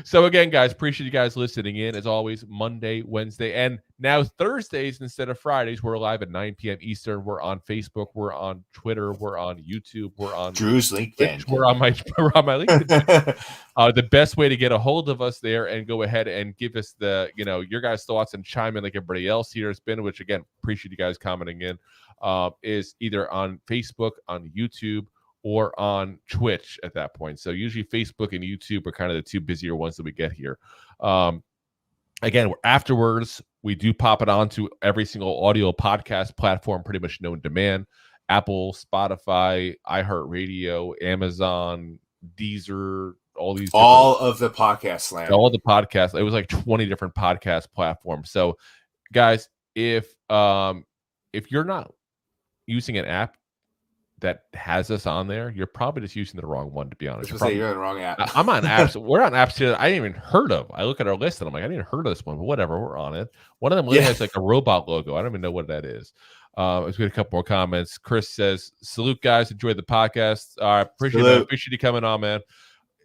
So again, guys, appreciate you guys listening in. As always, Monday, Wednesday, and now Thursdays instead of Fridays. We're live at 9 p.m. Eastern. We're on Facebook. We're on Twitter. We're on YouTube. We're on Drew's LinkedIn. We're on my LinkedIn. The best way to get a hold of us there and go ahead and give us the your guys' thoughts and chime in like everybody else here has been, which again, appreciate you guys commenting in, is either on Facebook, on YouTube, or on Twitch at that point. So usually Facebook and YouTube are kind of the two busier ones that we get here. Again, afterwards, we do pop it onto every single audio podcast platform, pretty much known demand. Apple, Spotify, iHeartRadio, Amazon, Deezer, all of the podcast land. All the podcasts. It was like 20 different podcast platforms. So guys, if you're not using an app that has us on there, you're probably just using the wrong one, to be honest. You're on the wrong app. I'm on apps. We're on apps here that I didn't even heard of. I look at our list and I'm like, I didn't even heard of this one, but whatever, we're on it. One of them literally has like a robot logo. I don't even know what that is. Let's get a couple more comments. Chris says, salute guys, enjoy the podcast. Appreciate you coming on, man.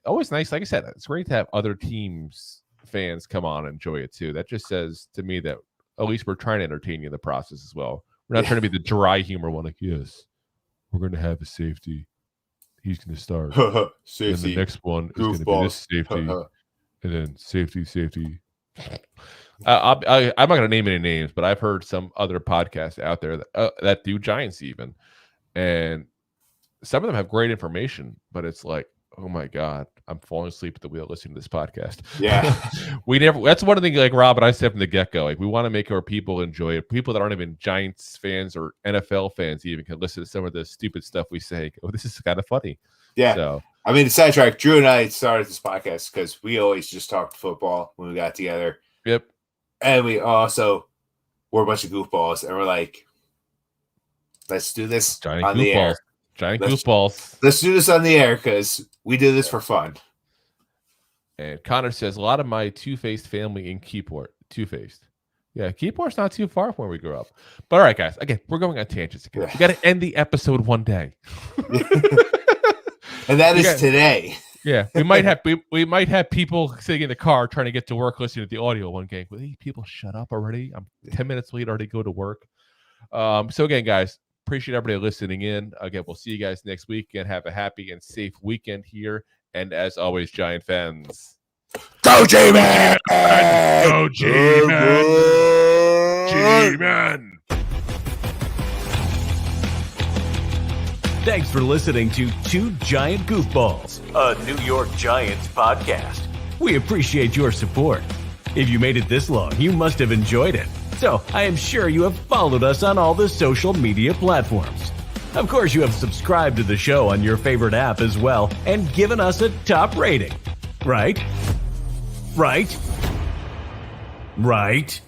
Always nice. Like I said, it's great to have other teams fans come on and enjoy it too. That just says to me that at least we're trying to entertain you in the process as well. We're not trying to be the dry humor one, like, yes, we're going to have a safety. He's going to start. Safety. And the next one is going to be this safety. And then safety. I'm not going to name any names, but I've heard some other podcasts out there that do Giants even. And some of them have great information, but it's like, oh my God, I'm falling asleep at the wheel listening to this podcast. Yeah. That's one of the things like Rob and I said from the get-go. Like we want to make our people enjoy it. People that aren't even Giants fans or NFL fans even can listen to some of the stupid stuff we say. Oh, this is kind of funny. Yeah. So I mean, sidetrack, Drew and I started this podcast because we always just talked football when we got together. Yep. And we also were a bunch of goofballs, and we're like, let's do this on the air. Giant Goofballs. Let's do this on the air because we do this for fun. And Connor says, a lot of my two-faced family in Keyport. Two-faced. Yeah, Keyport's not too far from where we grew up. But all right, guys. Again, we're going on tangents again. We got to end the episode one day. And that is today. Yeah, we might have people sitting in the car trying to get to work listening to the audio one game. Will these people shut up already? I'm 10 minutes late, already go to work. So again, guys, appreciate everybody listening in. Again, we'll see you guys next week and have a happy and safe weekend here. And as always, Giant fans, go G-Man! Go G-Man! G-Man! Thanks for listening to Two Giant Goofballs, a New York Giants podcast. We appreciate your support. If you made it this long, you must have enjoyed it. So I am sure you have followed us on all the social media platforms. Of course, you have subscribed to the show on your favorite app as well and given us a top rating. Right? Right? Right?